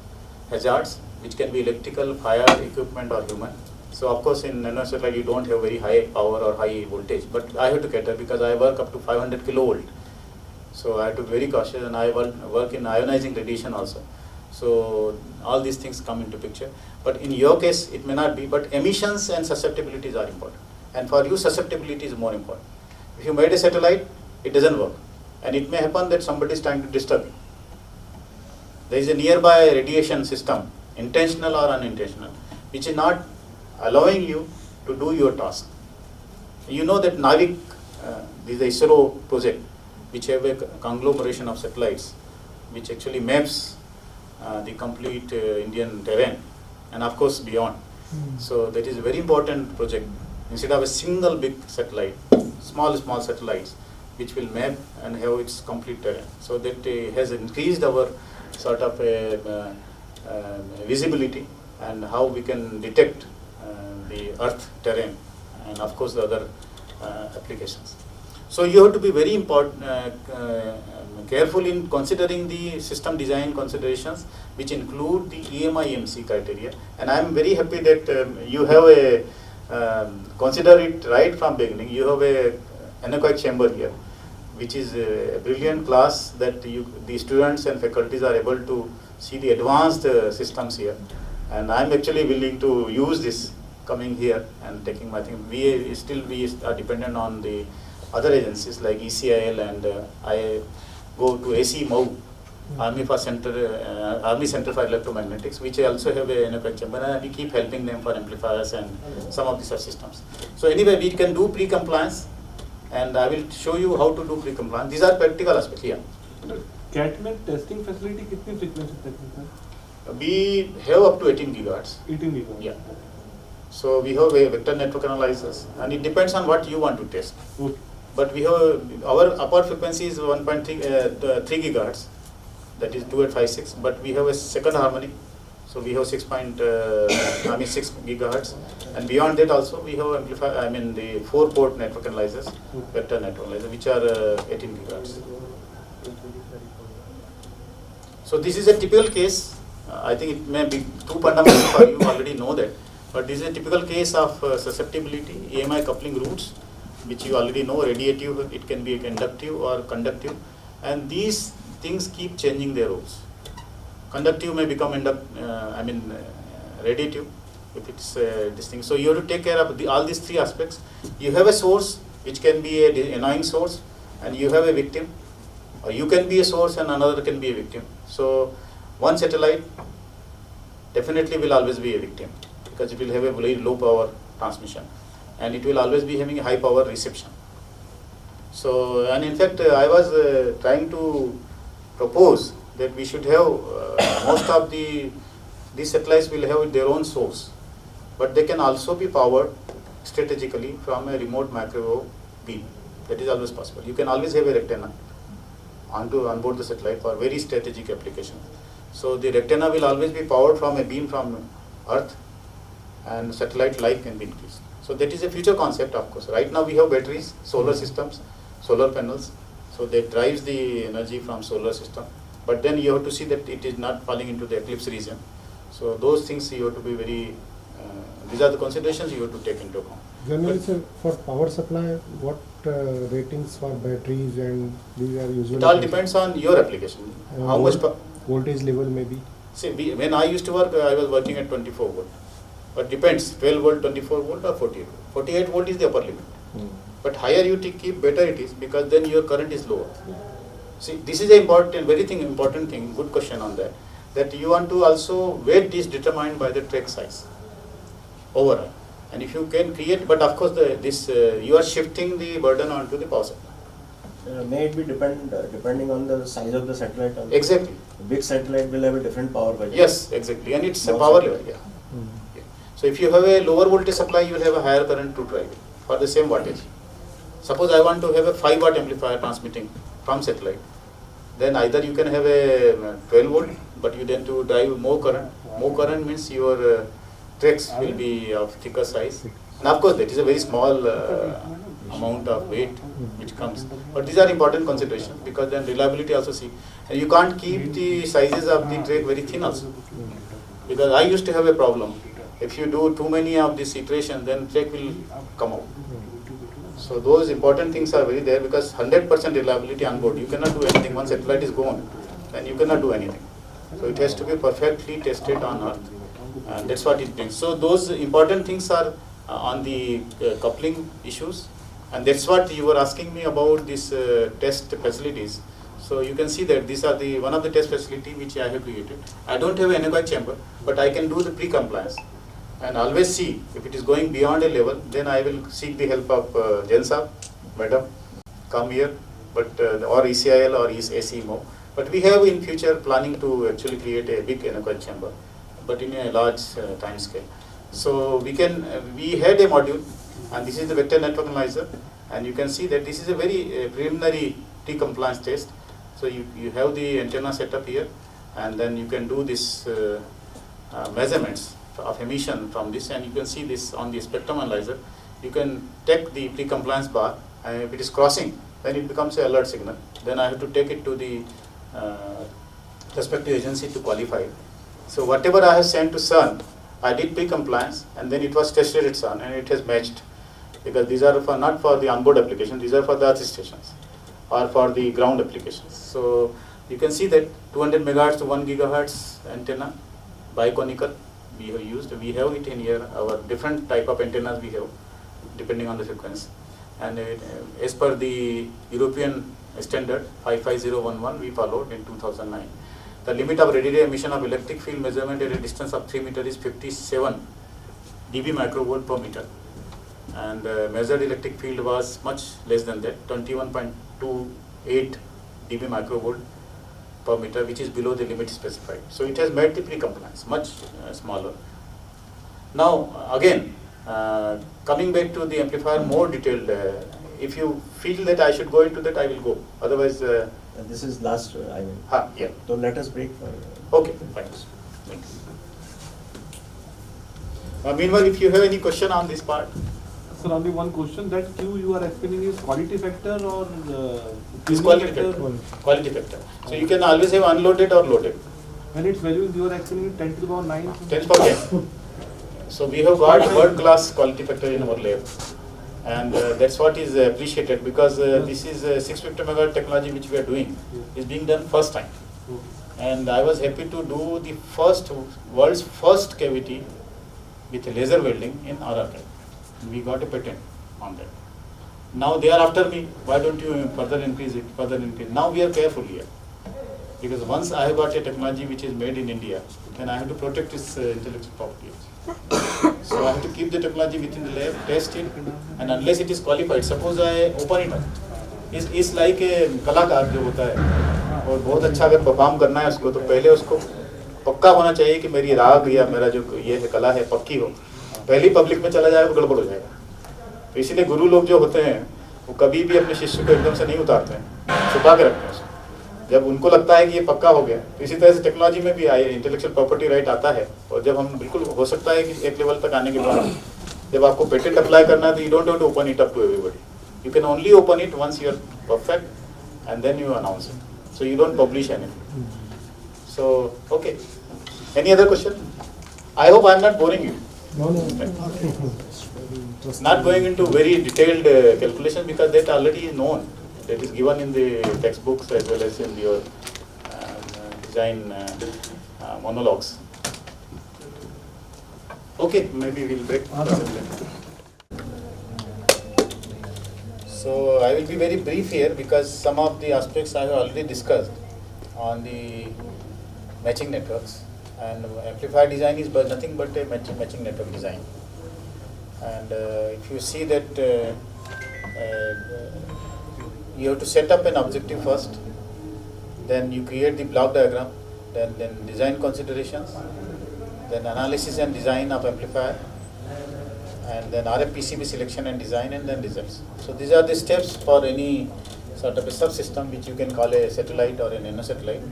hazards, which can be electrical, fire, equipment, or human. So of course, in nanosatellite, you don't have very high power or high voltage, but I have to cater because I work up to 500 kilovolt. So I have to be very cautious, and I work in ionizing radiation also. So all these things come into picture. But in your case, it may not be, but emissions and susceptibilities are important. And for you, susceptibility is more important. If you made a satellite, it doesn't work. And it may happen that somebody is trying to disturb you. There is a nearby radiation system, intentional or unintentional, which is not allowing you to do your task. You know that Navik, this is the ISRO project, which have a conglomeration of satellites, which actually maps the complete Indian terrain, and of course beyond. So that is a very important project. Instead of a single big satellite, small satellites, which will map and have its complete terrain. So that has increased our sort of visibility and how we can detect the Earth terrain, and of course the other applications. So you have to be very careful in considering the system design considerations, which include the EMI/EMC criteria. And I am very happy that you have a consider it right from beginning. You have a anechoic chamber here, which is a brilliant class that the students and faculties are able to see the advanced systems here. And I am actually willing to use this coming here and taking my thing. We are dependent on the other agencies like ECIL, and I go to AC MOU, Army Center for Electromagnetics, which also have a anechoic chamber, and we keep helping them for amplifiers and some of the subsystems. So anyway, we can do pre-compliance, and I will show you how to do pre-compliance. These are practical aspects here. CATMET testing facility कितनी frequency तक है sir? We have up to 18 gigahertz. 18 gigahertz. Yeah. So we have a vector network analyzers, and it depends on what you want to test. Okay. But we have our upper frequency is 1.3 gigahertz, that is 2856. But we have a second harmonic, so we have 6 gigahertz, and beyond that also we have the 4-port network analyzers, vector network analyzers, which are 18 gigahertz. So this is a typical case. I think it may be too fundamental for you already know that, but this is a typical case of susceptibility, EMI coupling routes, which you already know, radiative, it can be inductive or conductive, and these things keep changing their roles. Conductive may become radiative if it's this thing. So you have to take care of all these 3 aspects. You have a source which can be an annoying source, and you have a victim, or you can be a source and another can be a victim. So one satellite definitely will always be a victim because it will have a very low power transmission, and it will always be having a high power reception. So, and in fact, I was trying to propose that we should have most of these satellites will have their own source, but they can also be powered strategically from a remote microwave beam. That is always possible. You can always have a rectangle on board the satellite for very strategic applications. So the rectangle will always be powered from a beam from Earth, and satellite life can be increased. So that is a future concept, of course. Right now we have batteries, solar systems, solar panels, so that drives the energy from solar system. But then you have to see that it is not falling into the eclipse region. So those things you have to be very, these are the considerations you have to take into account. Generally, sir, for power supply, what ratings for batteries and these are usually? It all depends on your application. How much voltage level maybe? See, when I used to work, I was working at 24 volt. But depends, 12 volt, 24 volt or 48 volt. 48 volt is the upper limit. But higher you keep, better it is, because then your current is lower. See, this is a very important thing, good question on that. That you want to also, weight is determined by the track size overall. And if you can create, but of course you are shifting the burden onto the power supply. May it be depending on the size of the satellite also? Exactly. A big satellite will have a different power budget. Yes, exactly. And it's a power level, yeah. So if you have a lower voltage supply, you will have a higher current to drive it for the same wattage. Suppose I want to have a 5 watt amplifier transmitting from satellite. Then either you can have a 12 volt, but you then to drive more current. More current means your tracks will be of thicker size. And of course, that is a very small amount of weight which comes. But these are important considerations because then reliability also see. And you can't keep the sizes of the track very thin also. Because I used to have a problem. If you do too many of these iterations, then track will come out. So those important things are very there because 100% reliability on board. You cannot do anything. Once satellite is gone, then you cannot do anything. So it has to be perfectly tested on Earth. And that's what it brings. So those important things are on the coupling issues. And that's what you were asking me about these test facilities. So you can see that these are the one of the test facility which I have created. I don't have an anechoic chamber, but I can do the pre-compliance. And always see if it is going beyond a level, then I will seek the help of Jen Saab, madam, come here, but or ECIL or ACMO. But we have in future planning to actually create a big anechoic chamber, but in a large time scale. So we can we had a module, and this is the vector network analyzer, and you can see that this is a very preliminary pre-compliance test. So you have the antenna set up here, and then you can do this measurements of emission from this, and you can see this on the spectrum analyzer. You can take the pre-compliance bar, and if it is crossing, then it becomes an alert signal. Then I have to take it to the respective agency to qualify it. So whatever I have sent to CERN, I did pre-compliance, and then it was tested at CERN, and it has matched. Because these are for not for the onboard application, these are for the earth stations or for the ground applications. So you can see that 200 megahertz to 1 gigahertz antenna, biconical, we have used. We have it in here, our different type of antennas we have, depending on the frequency. And as per the European standard 55011, we followed in 2009. The limit of radial emission of electric field measurement at a distance of 3 meters is 57 dB microvolt per meter. And measured electric field was much less than that, 21.28 dB microvolt per meter, which is below the limit specified. So it has met the pre-compliance, much smaller. Now again, coming back to the amplifier more detailed, if you feel that I should go into that, I will go. Otherwise, This is last, I mean. Yeah. So let us break for. Okay, fine. Thank you. Meanwhile, if you have any question on this part. Sir, only one question. That Q you are explaining is quality factor or This quality factor. Quality factor. So you can always have unloaded or loaded. When its value you are explaining 10 to the power 9. 10 to the power 10. So we have got world class quality factor in our lab. And that's what is appreciated because this is 650 megahertz technology which we are doing is being done first time. And I was happy to do the world's first cavity with laser welding in Rrcat. We got a patent on that. Now they are after me, why don't you further increase it, Now we are careful here. Because once I have got a technology which is made in India, then I have to protect its intellectual property. So I have to keep the technology within the lab, test it, and unless it is qualified, suppose I open it up. It's like a कलाकार जो होता है और बहुत अच्छा अगर perform करना है उसको तो पहले उसको पक्का होना चाहिए कि मेरी राग या मेरा जो ये है कला है पक्की हो. पहली पब्लिक में चला जाएगा तो गड़बड़ हो जाएगा. तो इसीलिए गुरु लोग जो होते हैं वो कभी भी अपने शिष्य को एकदम से नहीं उतारते हैं, छुपा के रखते हैं. जब उनको लगता है कि ये पक्का हो गया, तो इसी तरह से टेक्नोलॉजी में भी इंटेलेक्चुअल प्रॉपर्टी राइट आता है. और जब हम बिल्कुल हो सकता है कि एक लेवल तक आने के बाद जब आपको पेटेंट अप्लाई करना है तो you don't have to open it up to everybody. You can only open it once you are perfect and then you announce it. So you don't publish anything. So okay, any other question? I hope I am not boring you. Not going into very detailed calculation because that already is known. That is given in the textbooks as well as in your design monologues. Okay, maybe we'll break. So I will be very brief here because some of the aspects I have already discussed on the matching networks, and amplifier design is nothing but a matching network design. And if you see that you have to set up an objective first, then you create the block diagram, then design considerations, then analysis and design of amplifier, and then RF PCB selection and design, and then results. So these are the steps for any sort of a subsystem which you can call a satellite or an satellite,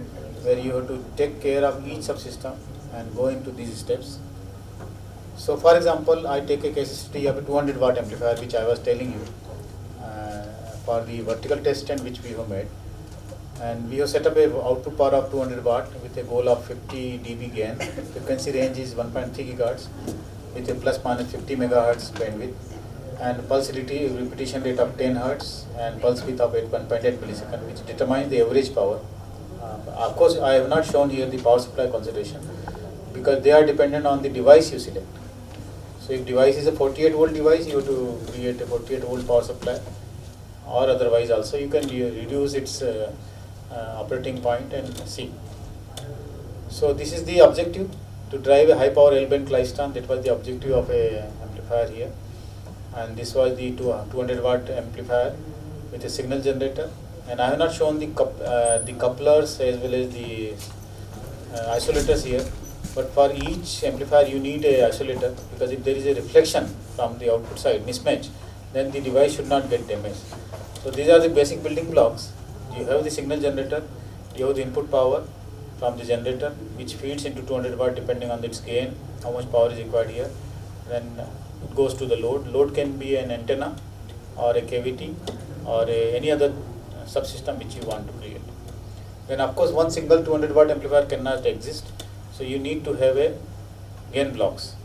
where you have to take care of each subsystem and go into these steps. So for example, I take a case study of a 200 watt amplifier which I was telling you for the vertical test stand which we have made. And we have set up a output power of 200 watt with a goal of 50 dB gain. Frequency range is 1.3 gigahertz with a plus minus 50 megahertz bandwidth, and pulse repetition rate of 10 hertz and pulse width of 1.8 millisecond, which determines the average power. Of course, I have not shown here the power supply consideration because they are dependent on the device you select. So if device is a 48 volt device, you have to create a 48 volt power supply, or otherwise also you can reduce its operating point and see. So this is the objective, to drive a high power L-band Klystron. That was the objective of a amplifier here, and this was the 200 watt amplifier with a signal generator. And I have not shown the couplers as well as the isolators here, but for each amplifier you need a isolator, because if there is a reflection from the output side mismatch, then the device should not get damaged. So these are the basic building blocks. You have the signal generator, you have the input power from the generator which feeds into 200 watt depending on its gain, how much power is required here. Then it goes to the load. Load can be an antenna or a cavity or any other subsystem which you want to create. Then of course one single 200 watt amplifier cannot exist, so you need to have a gain blocks.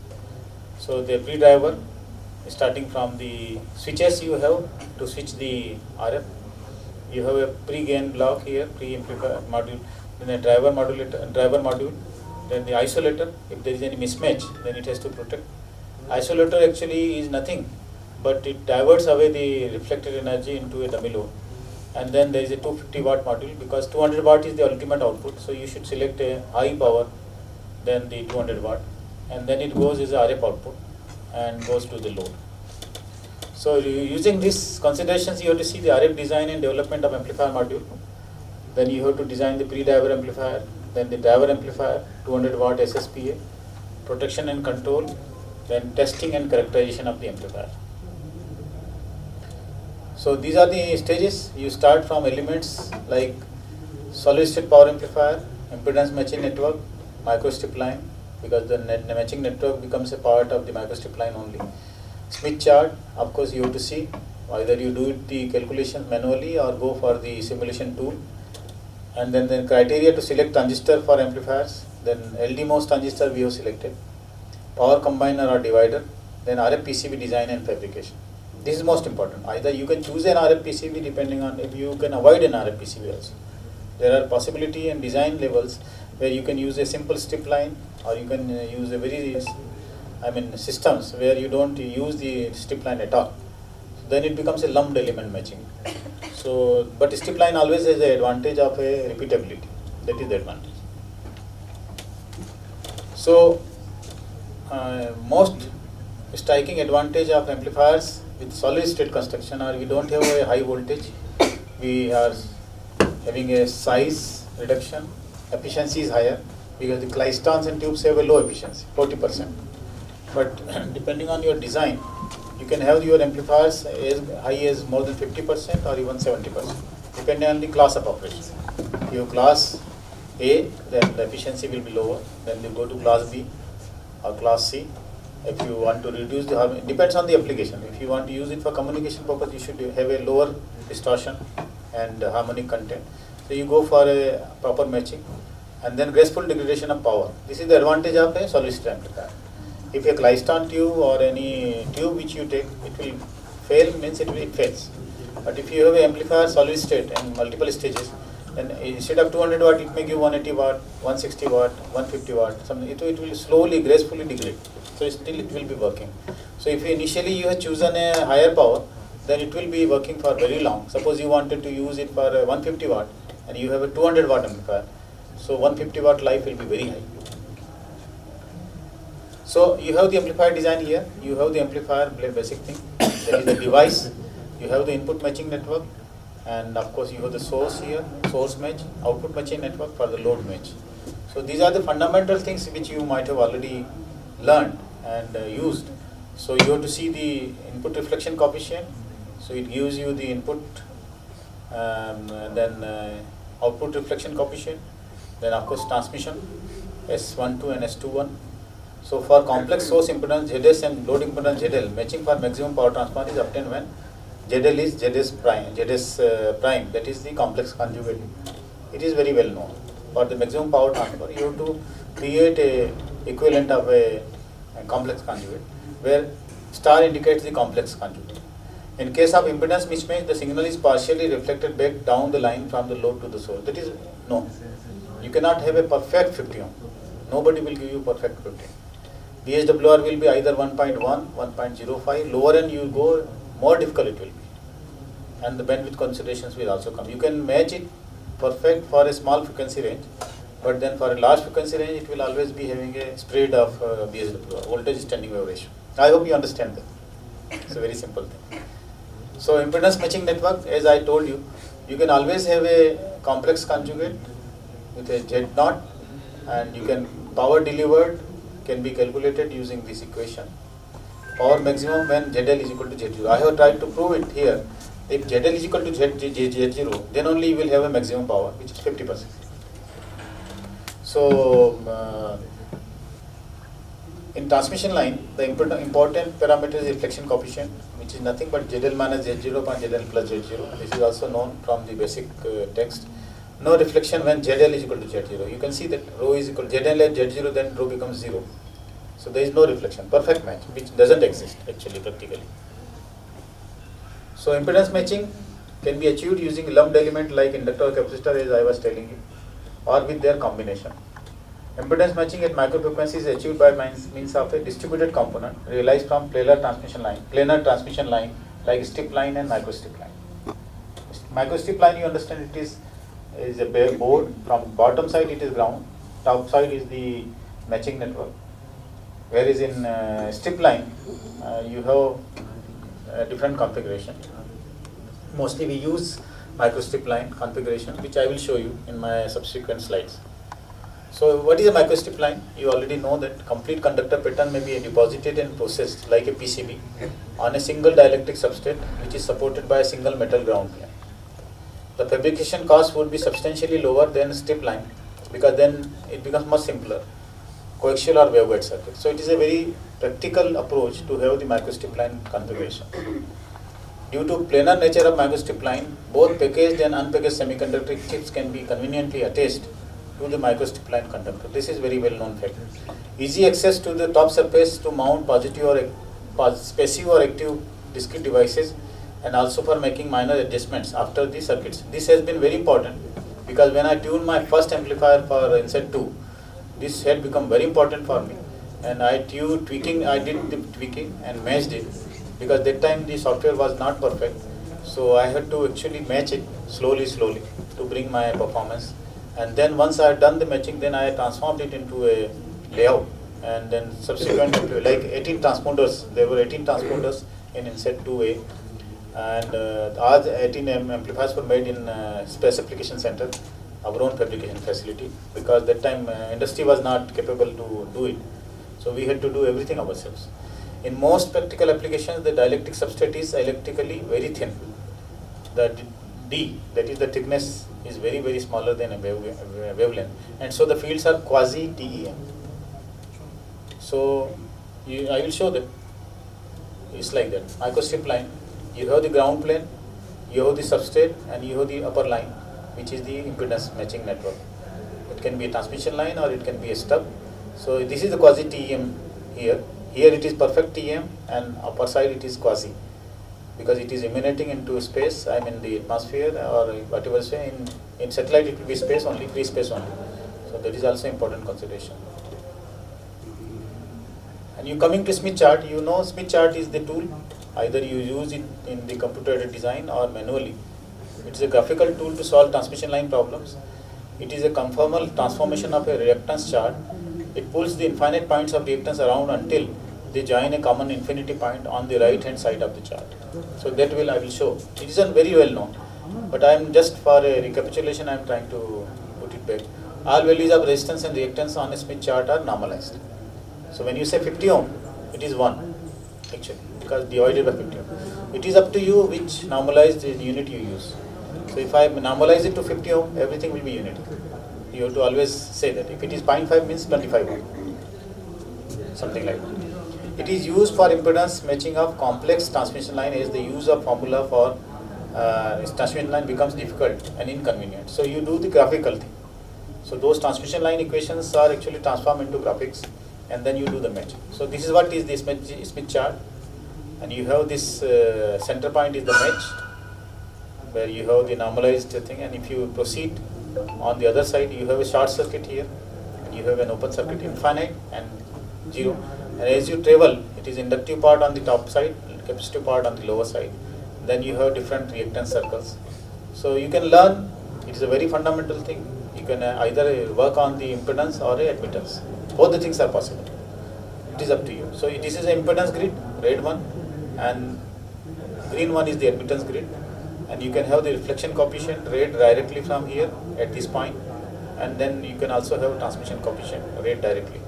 So the pre-driver, starting from the switches you have to switch the RF, you have a pre-gain block here, pre-amplifier module, then a driver module, then the isolator. If there is any mismatch, then it has to protect. Isolator actually is nothing, but it diverts away the reflected energy into a dummy load. And then there is a 250 watt module, because 200 watt is the ultimate output, so you should select a high power than the 200 watt, and then it goes as a RF output and goes to the load. So using these considerations, you have to see the RF design and development of amplifier module. Then you have to design the pre-driver amplifier, then the driver amplifier, 200 watt SSPA, protection and control, then testing and characterization of the amplifier. So these are the stages. You start from elements like solid state power amplifier, impedance matching network, microstrip line, because the matching network becomes a part of the microstrip line only. Smith chart, of course you have to see either you do the calculation manually or go for the simulation tool. And then the criteria to select transistor for amplifiers, then LD-MOS transistor we have selected, power combiner or divider, then RF PCB design and fabrication. This is most important. Either you can choose an RF PCB depending on if you can avoid an RF PCB also. There are possibility and design levels where you can use a simple strip line, or you can use a very systems where you don't use the strip line at all. So then it becomes a lumped element matching. So, but strip line always has the advantage of a repeatability. That is the advantage. So, most striking advantage of amplifiers with solid state construction are we don't have a high voltage, we are having a size reduction, efficiency is higher because the Klystrons and tubes have a low efficiency, 40%. But depending on your design, you can have your amplifiers as high as more than 50% or even 70%, depending on the class of operation. If you have class A, then the efficiency will be lower. Then you go to class B or class C. If you want to reduce the harmony, depends on the application. If you want to use it for communication purpose, you should have a lower distortion and harmonic content. So you go for a proper matching, and then graceful degradation of power. This is the advantage of a solid state amplifier. If a Klystron tube or any tube which you take, it will fail, means it fails. But if you have an amplifier solid state and multiple stages, then instead of 200 watt, it may give 180 watt, 160 watt, 150 watt. Something it will slowly, gracefully degrade. So still it will be working. So if initially you have chosen a higher power, then it will be working for very long. Suppose you wanted to use it for 150 watt and you have a 200 watt amplifier. So 150 watt life will be very high. So you have the amplifier design here, you have the amplifier basic thing, there is the device, you have the input matching network, and of course you have the source here, source match, output matching network for the load match. So these are the fundamental things which you might have already learned and used. So you have to see the input reflection coefficient. So it gives you the input, then output reflection coefficient, then of course transmission S12 and S21. So for complex source impedance ZS and load impedance ZL, matching for maximum power transfer is obtained when ZL is ZS prime, that is the complex conjugate. It is very well known. For the maximum power transfer, you have to create a equivalent of a complex conjugate, where star indicates the complex conjugate. In case of impedance mismatch, the signal is partially reflected back down the line from the load to the source. That is no. You cannot have a perfect 50 ohm. Nobody will give you perfect 50. VSWR will be either 1.1, 1.05. Lower end you go, more difficult it will be. And the bandwidth considerations will also come. You can match it perfect for a small frequency range, but then for a large frequency range, it will always be having a spread of VSWR, voltage standing wave ratio. I hope you understand that. It's a very simple thing. So impedance matching network, as I told you, you can always have a complex conjugate with a Z0, and you can power delivered can be calculated using this equation. Power maximum when ZL is equal to Z0. I have tried to prove it here. If ZL is equal to Z0, then only you will have a maximum power, which is 50%. So in transmission line, the important parameter is reflection coefficient, which is nothing but ZL minus Z0 upon ZL plus Z0. This is also known from the basic text. No reflection when ZL is equal to Z0. You can see that rho is equal to ZL and Z0, then rho becomes 0. So there is no reflection, perfect match, which doesn't exist actually practically. So impedance matching can be achieved using lumped element like inductor or capacitor, as I was telling you, or with their combination. Impedance matching at microfrequency is achieved by means of a distributed component realized from planar transmission line like strip line and microstrip line. Microstrip line, you understand, it is a bare board. From bottom side it is ground, top side is the matching network. Whereas in strip line, you have a different configuration. Mostly we use microstrip line configuration, which I will show you in my subsequent slides. So what is a microstrip line? You already know that complete conductor pattern may be deposited and processed like a PCB on a single dielectric substrate which is supported by a single metal ground plane. The fabrication cost would be substantially lower than strip line, because then it becomes much simpler, coaxial or waveguide circuit. So it is a very practical approach to have the microstrip line configuration. Due to planar nature of microstrip line, both packaged and unpackaged semiconductor chips can be conveniently attached to the microstrip line conductor. This is very well known fact. Easy access to the top surface to mount positive or passive or active discrete devices, and also for making minor adjustments after the circuits. This has been very important, because when I tuned my first amplifier for Inset 2, this had become very important for me, and I did the tweaking and matched it, because that time the software was not perfect, so I had to actually match it slowly to bring my performance. And then once I had done the matching, then I transformed it into a layout, and then subsequently like 18 transponders, there were 18 transponders in Inset 2A, and all the 18 amplifiers were made in Space Application Center, our own fabrication facility, because that time industry was not capable to do it, so we had to do everything ourselves. In most practical applications, the dielectric substrate is electrically very thin. The D, that is the thickness, is very smaller than a wavelength, and so the fields are quasi TEM. So I will show that. It's like that. Microstrip line, you have the ground plane, you have the substrate, and you have the upper line, which is the impedance matching network. It can be a transmission line or it can be a stub. So this is the quasi TEM here. Here it is perfect TEM, and upper side it is quasi, because it is emanating into space, I mean the atmosphere or whatever say. In satellite it will be space only, free space only. So that is also important consideration. And you coming to Smith chart, you know Smith chart is the tool. Either you use it in the computer-aided design or manually. It is a graphical tool to solve transmission line problems. It is a conformal transformation of a reactance chart. It pulls the infinite points of reactance around until they join a common infinity point on the right hand side of the chart. So that I will show. It is very well known, but I am just for a recapitulation I am trying to put it back. All values of resistance and reactance on a Smith chart are normalized. So when you say 50 ohm, it is 1. actually, because divided by 50 ohm. It is up to you which normalized unit you use. So if I normalize it to 50 ohm, everything will be unity. You have to always say that. If it is 0.5 means 25 ohm, something like that. It is used for impedance matching of complex transmission line, as the use of formula for transmission line becomes difficult and inconvenient. So you do the graphical thing. So those transmission line equations are actually transformed into graphics, and then you do the match. So this is what is the Smith chart, and you have this center point is the match, where you have the normalized thing, and if you proceed on the other side, you have a short circuit here, and you have an open circuit, infinite and 0. And as you travel, it is inductive part on the top side, capacitive part on the lower side. Then you have different reactance circles. So you can learn, it is a very fundamental thing. You can either work on the impedance or a admittance. Both the things are possible. It is up to you. So this is an impedance grid, red one, and green one is the admittance grid. And you can have the reflection coefficient read directly from here at this point, and then you can also have transmission coefficient read directly.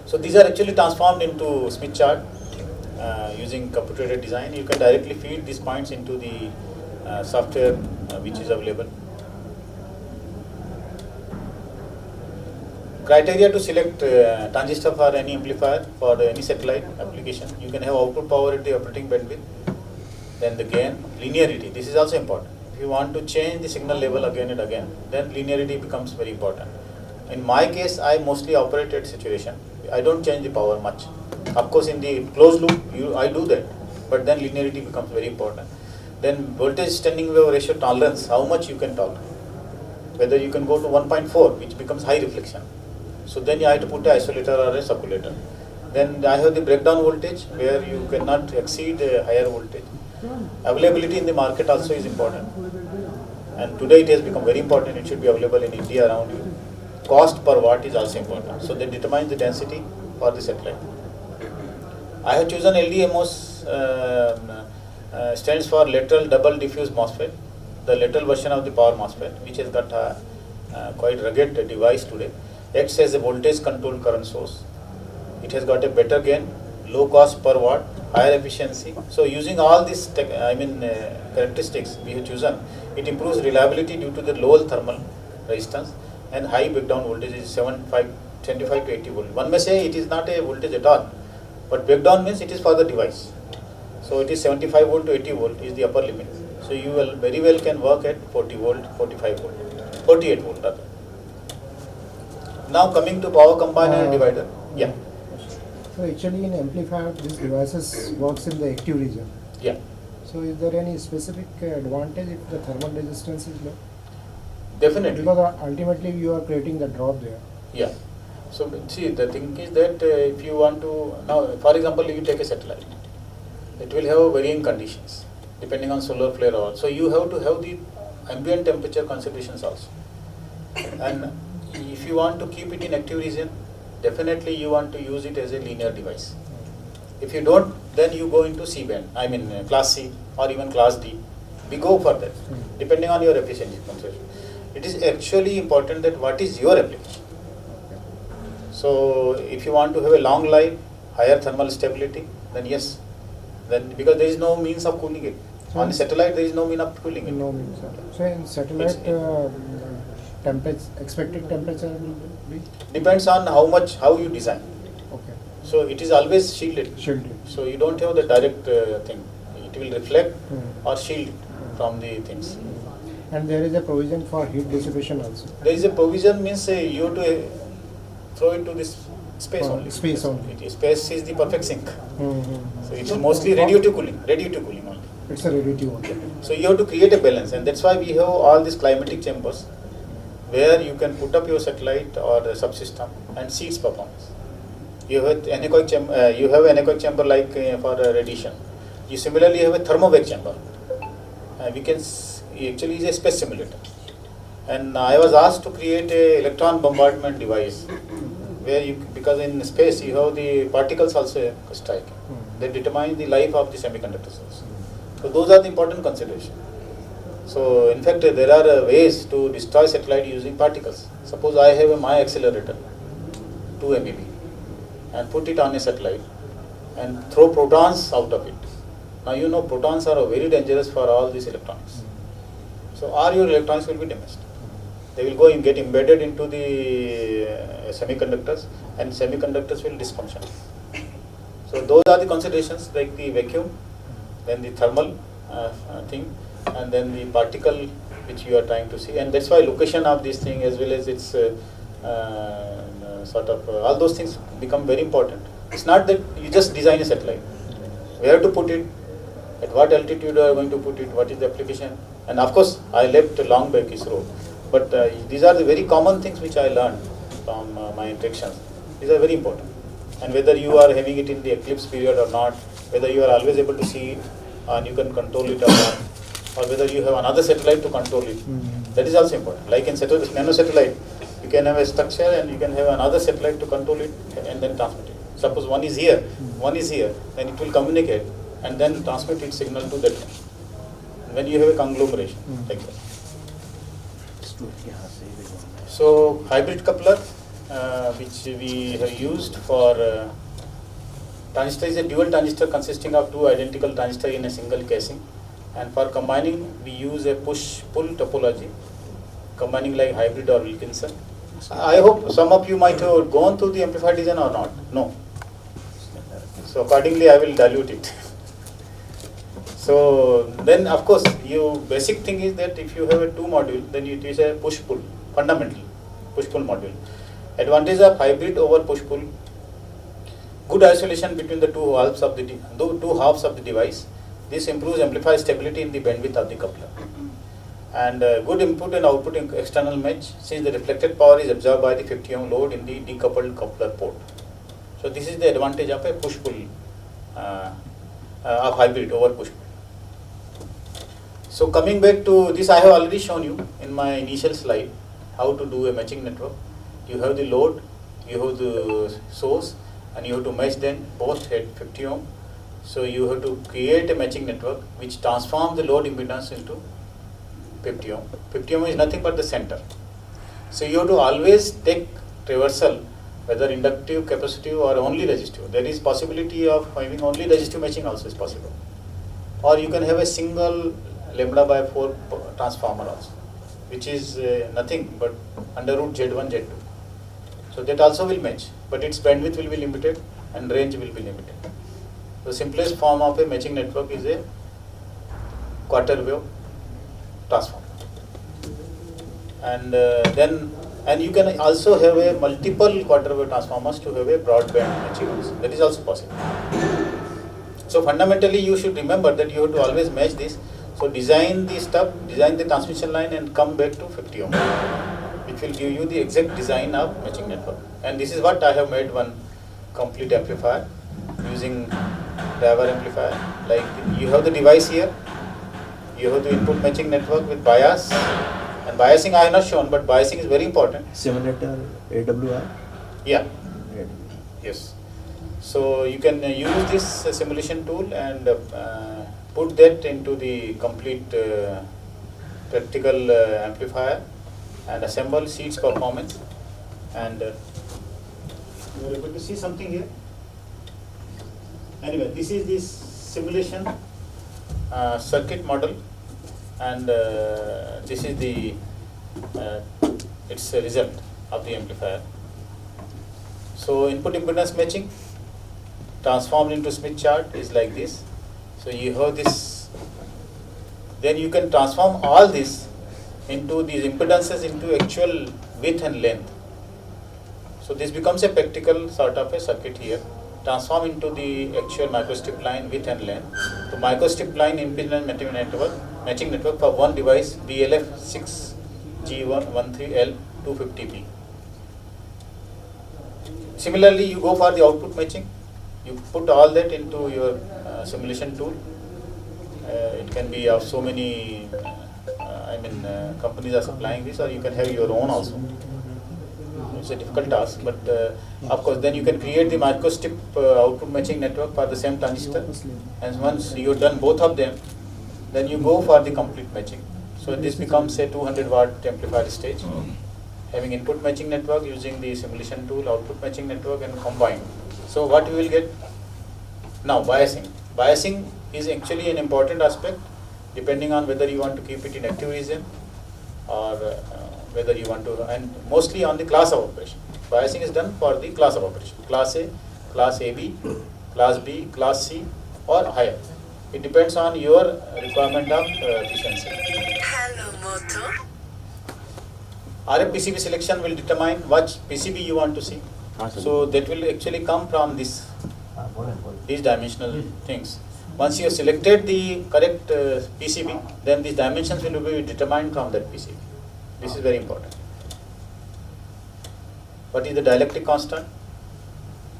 So these are actually transformed into Smith chart using computer-aided design. You can directly feed these points into the software which is available. Criteria to select transistor for any amplifier for any satellite application. You can have output power at the operating bandwidth. Then the gain, linearity, this is also important. If you want to change the signal level again and again, then linearity becomes very important. In my case, I mostly operate at saturation. I don't change the power much. Of course, in the closed loop, I do that, but then linearity becomes very important. Then voltage standing wave ratio tolerance, how much you can tolerate. Whether you can go to 1.4, which becomes high reflection. So then you have to put an isolator or a circulator. Then I have the breakdown voltage, where you cannot exceed a higher voltage. Availability in the market also is important, and today it has become very important. It should be available in India around you. Cost per watt is also important, so that determines the density for the satellite. I have chosen LDMOS, stands for lateral double diffuse MOSFET, the lateral version of the power MOSFET, which has got a quite rugged device today. Acts as a voltage controlled current source. It has got a better gain, low cost per watt, higher efficiency. So using all these characteristics we have chosen, it improves reliability due to the lower thermal resistance, and high breakdown voltage is 25 to 80 volt. One may say it is not a voltage at all, but breakdown means it is for the device. So it is 75 volt to 80 volt is the upper limit. So you will very well can work at 40 volt, 45 volt, 48 volt rather. Now coming to power combiner and divider. Yeah. So actually in amplifier, these devices works in the active region. Yeah. So is there any specific advantage if the thermal resistance is low? Definitely. Because ultimately you are creating the drop there. Yeah. So see, the thing is that if you want to, now for example, you take a satellite, it will have varying conditions depending on solar flare or all. So you have to have the ambient temperature considerations also. And if you want to keep it in active region, definitely you want to use it as a linear device. If you don't, then you go into C band, class C or even class D. We go for that, depending on your efficiency consideration. It is actually important that what is your application. So if you want to have a long life, higher thermal stability, then yes, then because there is no means of cooling it. So on the satellite, there is no means of cooling it. No means. So in satellite, temperature, expected temperature will be? Depends on how you design. Okay. So it is always shielded. Shielded. So you don't have the direct thing. It will reflect or shield from the things. And there is a provision for heat dissipation also. There is a provision means you have to throw it to this space only. Space only. Space is the perfect sink. Mm-hmm. So it is mostly radio to cooling only. It's a relative only. So you have to create a balance, and that's why we have all these climatic chambers where you can put up your satellite or the subsystem and see its performance. You have anechoic chamber like for radiation. You similarly have a thermovac chamber. We can actually is a space simulator. And I was asked to create a electron bombardment device where because in space you have the particles also strike. They determine the life of the semiconductor cells. So those are the important considerations. So in fact there are ways to destroy satellite using particles. Suppose I have my accelerator 2 MeV and put it on a satellite and throw protons out of it. Now you know protons are very dangerous for all these electronics. So all your electronics will be damaged. They will go and get embedded into the semiconductors, and semiconductors will dysfunction. So those are the considerations, like the vacuum, then the thermal thing, and then the particle which you are trying to see. And that's why location of this thing as well as its all those things become very important. It's not that you just design a satellite. Where to put it, at what altitude you are going to put it, what is the application. And of course, I left long back ISRO. But these are the very common things which I learned from my interactions. These are very important. And whether you are having it in the eclipse period or not, whether you are always able to see it and you can control it or not, or whether you have another satellite to control it, that is also important. Like in nano satellite, you can have a structure and you can have another satellite to control it and then transmit it. Suppose one is here, then it will communicate and then transmit its signal to that one. When you have a conglomeration like that. So hybrid coupler, which we have used for transistor, is a dual transistor consisting of two identical transistors in a single casing, and for combining we use a push-pull topology, combining like hybrid or Wilkinson. I hope some of you might have gone through the amplifier design or not. No. So accordingly I will dilute it. So then of course you basic thing is that if you have a two module, then it is a push-pull, fundamental push-pull module. Advantage of hybrid over push-pull: good isolation between the two halves of the device. This improves amplifier stability in the bandwidth of the coupler. And good input and output in external match, since the reflected power is absorbed by the 50 ohm load in the decoupled coupler port. So this is the advantage of a push-pull of hybrid over push-pull. So coming back to this, I have already shown you in my initial slide how to do a matching network. You have the load, you have the source, and you have to match them both at 50 ohm. So you have to create a matching network which transforms the load impedance into 50 ohm. 50 ohm is nothing but the center. So you have to always take traversal, whether inductive, capacitive or only resistive. There is possibility of having only resistive matching also is possible. Or you can have a single lambda by 4 transformer also, which is nothing but under root Z1, Z2. So that also will match, but its bandwidth will be limited and range will be limited. The simplest form of a matching network is a quarter wave transformer. And and you can also have a multiple quarter wave transformers to have a broadband matching also. That is also possible. So fundamentally you should remember that you have to always match this. So design the stuff, design the transmission line and come back to 50 ohm, which will give you the exact design of matching network. And this is what I have made one complete amplifier using driver amplifier. Like you have the device here, you have the input matching network with bias, and biasing I have not shown, but biasing is very important. Simulator AWR? Yeah. Yes. So you can use this simulation tool and put that into the complete practical amplifier and assemble, see its performance. And you are able to see something here. Anyway, this is this simulation circuit model, and this is the its result of the amplifier. So input impedance matching transformed into Smith chart is like this. So you have this, then you can transform all this into these impedances into actual width and length. So this becomes a practical sort of a circuit here. Transform into the actual microstrip line width and length. So microstrip line impedance matching network for one device BLF 6G113L250B. Similarly, you go for the output matching. You put all that into your simulation tool. It can be of so many, companies are supplying this, or you can have your own also. It's a difficult task, but of course then you can create the microstrip output matching network for the same transistor, and once you've done both of them, then you go for the complete matching. So this becomes a 200 watt amplifier stage, having input matching network using the simulation tool, output matching network, and combined. So what you will get, Now biasing. Biasing is actually an important aspect depending on whether you want to keep it in active region or whether you want to, and mostly on the class of operation. Biasing is done for the class of operation. Class A, Class AB, Class B, Class C or higher. It depends on your requirement of efficiency. Hello, Moto. RF PCB selection will determine what PCB you want to see. So that will actually come from these dimensional things. Once you have selected the correct PCB, then these dimensions will be determined from that PCB. This is very important. What is the dielectric constant?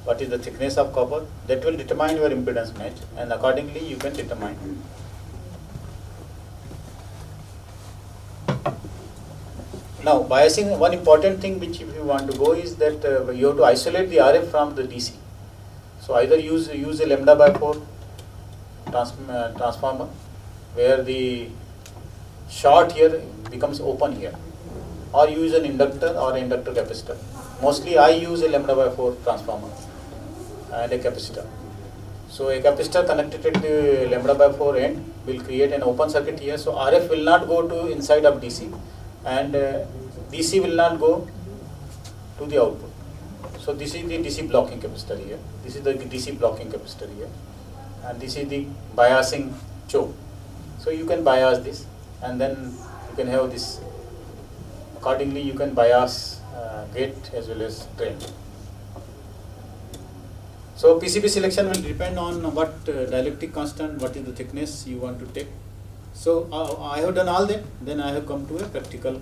What is the thickness of copper? That will determine your impedance match, and accordingly you can determine. Now biasing, one important thing which if you want to go is that you have to isolate the RF from the DC. So either use a lambda by 4 transformer where the short here becomes open here, or use an inductor or inductor capacitor. Mostly I use a lambda by 4 transformer and a capacitor. So a capacitor connected to the lambda by 4 end will create an open circuit here. So RF will not go to inside of DC, and DC will not go to the output. So this is the DC blocking capacitor here. This is the DC blocking capacitor here, and this is the biasing choke. So you can bias this, and then you can have this. Accordingly, you can bias gate as well as drain. So PCB selection will depend on what dielectric constant, what is the thickness you want to take. So I have done all that. Then I have come to a practical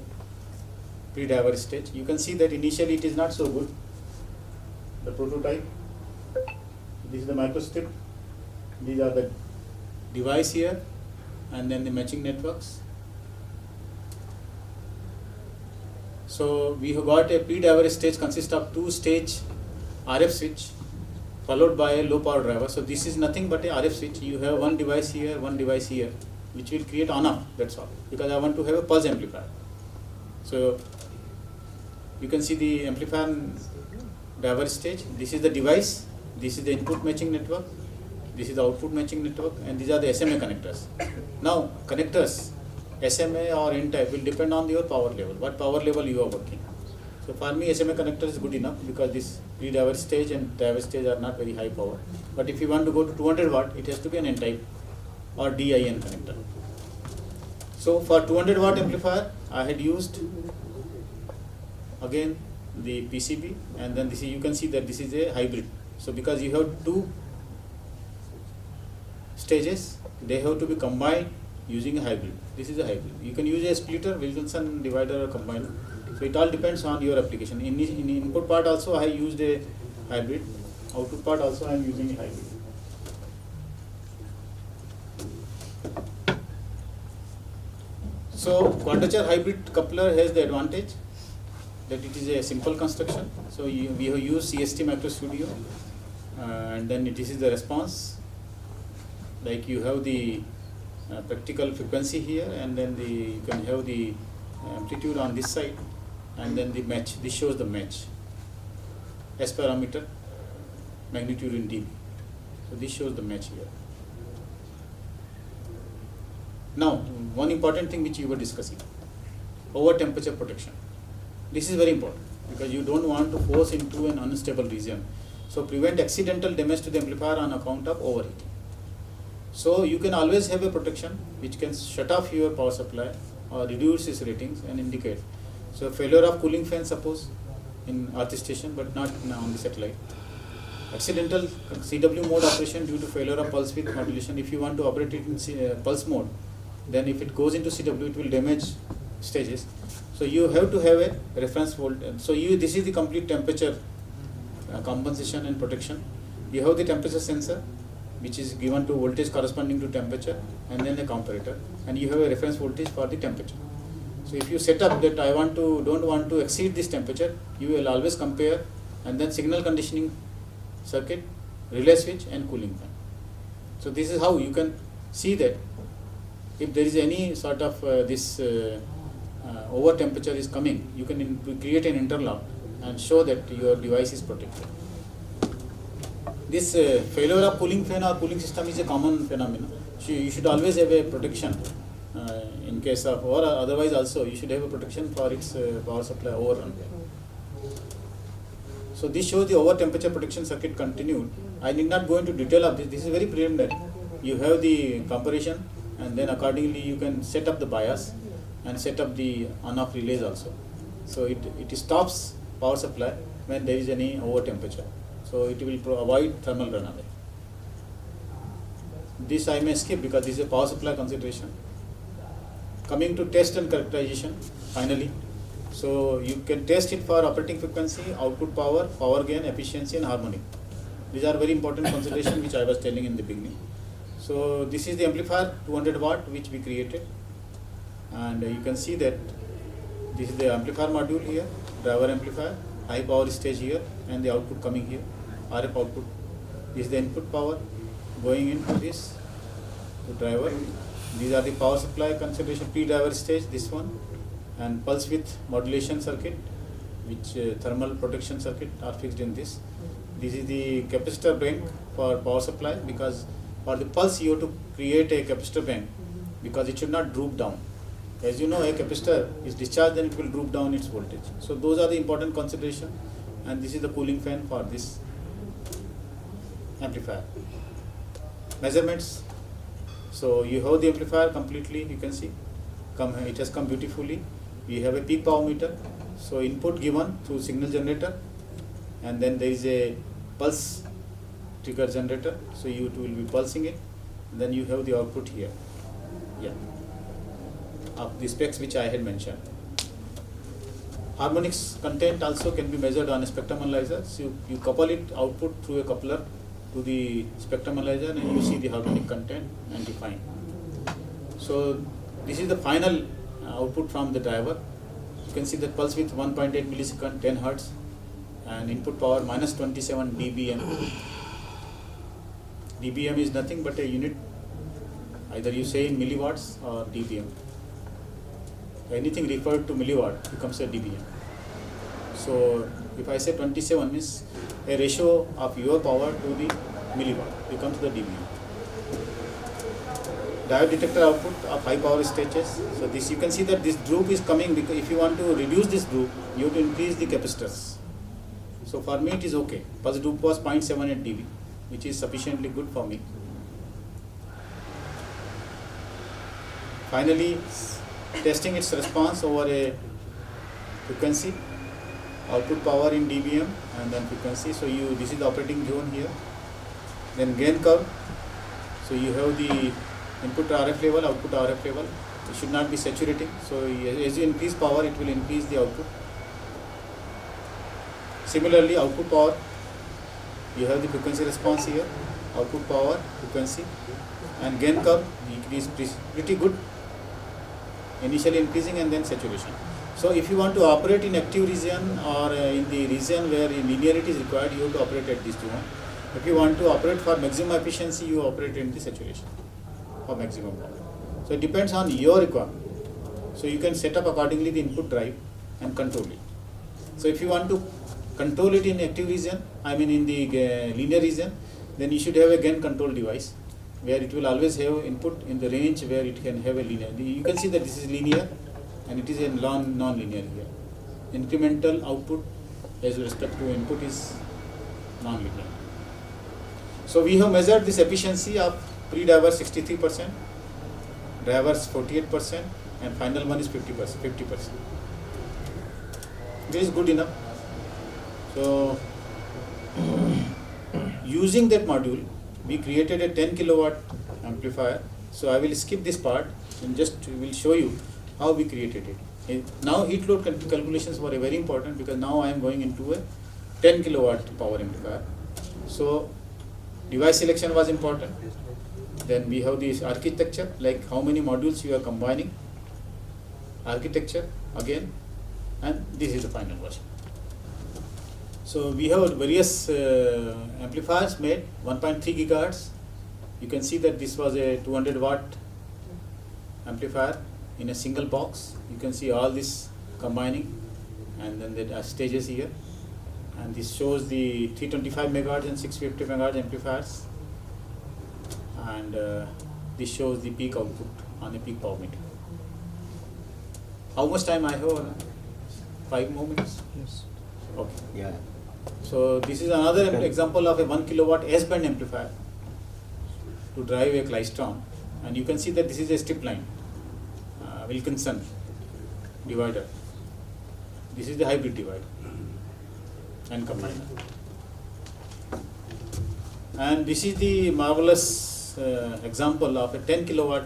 pre-diver stage. You can see that initially it is not so good. The prototype. This is the microstrip. These are the device here, and then the matching networks. So we have got a pre-diver stage consists of 2-stage RF switch followed by a low power driver. So this is nothing but a RF switch. You have one device here, one device here, which will create on-off, that's all, because I want to have a pulse amplifier. So you can see the amplifier driver stage. This is the device, this is the input matching network, this is the output matching network, and these are the SMA connectors. Now connectors, SMA or N-type will depend on your power level, what power level you are working. So for me SMA connector is good enough because this pre-diver stage and diver stage are not very high power. But if you want to go to 200 watt, it has to be an N-type or DIN connector. So for 200 watt amplifier, I had used again the PCB, and then this is, you can see that this is a hybrid. So because you have two stages, they have to be combined using a hybrid. This is a hybrid. You can use a splitter, Wilkinson divider or combiner. So it all depends on your application. In input part also I used a hybrid. Output part also I am using a hybrid. So quadrature hybrid coupler has the advantage that it is a simple construction. So we have used CST Micro Studio, and then this is the response. Like you have the practical frequency here, and then you can have the amplitude on this side, and then the match. This shows the match. S parameter, magnitude in dB. So this shows the match here. Now, one important thing which you were discussing, over temperature protection. This is very important because you don't want to force into an unstable region. So prevent accidental damage to the amplifier on account of overheating. So you can always have a protection which can shut off your power supply or reduce its ratings and indicate. So failure of cooling fan, suppose in earth station but not on the satellite. Accidental CW mode operation due to failure of pulse width modulation. If you want to operate it in pulse mode, then if it goes into CW, it will damage stages. So you have to have a reference voltage. So this is the complete temperature compensation and protection. You have the temperature sensor, which is given to voltage corresponding to temperature, and then a comparator, and you have a reference voltage for the temperature. So if you set up that don't want to exceed this temperature, you will always compare, and then signal conditioning circuit, relay switch and cooling fan. So this is how you can see that if there is any sort of over temperature is coming, you can create an interlock and show that your device is protected. This failure of cooling fan or cooling system is a common phenomenon. So you should always have a protection in case of, or otherwise also you should have a protection for its power supply overrun. So this shows the over temperature protection circuit continued. I need not go into detail of this. This is very preliminary. You have the comparison, and then accordingly you can set up the bias and set up the on-off relays also. So it stops power supply when there is any over temperature. So it will avoid thermal runaway. This I may skip because this is a power supply consideration. Coming to test and characterization, finally. So you can test it for operating frequency, output power, power gain, efficiency and harmonic. These are very important considerations which I was telling in the beginning. So this is the amplifier 200 watt which we created, and you can see that this is the amplifier module here, driver amplifier, high power stage here, and the output coming here, RF output. This is the input power going into this to driver. These are the power supply consideration, pre-driver stage, this one, and pulse width modulation circuit, which thermal protection circuit are fixed in this. This is the capacitor bank for power supply, because for the pulse you have to create a capacitor bank because it should not droop down. As you know, a capacitor is discharged, then it will droop down its voltage. So those are the important consideration, and this is the cooling fan for this amplifier. Measurements. So you have the amplifier completely, you can see, it has come beautifully. We have a peak power meter. So input given through signal generator, and then there is a pulse trigger generator. So you will be pulsing it, and then you have the output here. Yeah. Of the specs which I had mentioned. Harmonics content also can be measured on a spectrum analyzer. So you couple it output through a coupler to the spectrum analyzer, and you see the harmonic content and define. So this is the final output from the driver. You can see that pulse width 1.8 millisecond, 10 hertz, and input power minus 27 dBm. dBm is nothing but a unit, either you say in milliwatts or dBm. Anything referred to milliwatt becomes a dBm. So if I say 27 means a ratio of your power to the milliwatt becomes the dBm. Diode detector output of high power stages. So this, you can see that this droop is coming, because if you want to reduce this droop, you have to increase the capacitors. So for me it is okay. Pulse droop was 0.78 dB, which is sufficiently good for me. Finally, testing its response over a frequency, output power in dBm, and then frequency. So this is the operating zone here. Then gain curve. So you have the input RF level, output RF level. It should not be saturating. So as you increase power, it will increase the output. Similarly, output power, you have the frequency response here, output power, frequency, and gain curve is pretty good. Initially increasing and then saturation. So if you want to operate in active region or in the region where linearity is required, you have to operate at this zone. If you want to operate for maximum efficiency, you operate in the saturation for maximum power. So it depends on your requirement. So you can set up accordingly the input drive and control it. So if you want to control it in active region, I mean in the linear region, then you should have a gain control device where it will always have input in the range where it can have a linear. You can see that this is linear and it is a non-linear here. Incremental output as respect to input is non-linear. So we have measured this efficiency of pre-driver 63%, drivers 48%, and final one is 50%. This is good enough. So using that module, we created a 10 kilowatt amplifier. So I will skip this part and just will show you how we created it. Now heat load calculations were very important, because now I am going into a 10 kilowatt power amplifier. So device selection was important. Then we have this architecture, like how many modules you are combining, architecture again, and this is the final version. So we have various amplifiers made, 1.3 gigahertz. You can see that this was a 200 watt amplifier in a single box. You can see all this combining, and then there are stages here. And this shows the 325 megahertz and 650 megahertz amplifiers. And this shows the peak output on a peak power meter. How much time I have? 5 more minutes? Yes. Okay. Yeah. So this is another example of a 1 kilowatt S-band amplifier to drive a klystron. And you can see that this is a strip line, Wilkinson divider. This is the hybrid divider and combiner. And this is the marvelous example of a 10 kilowatt.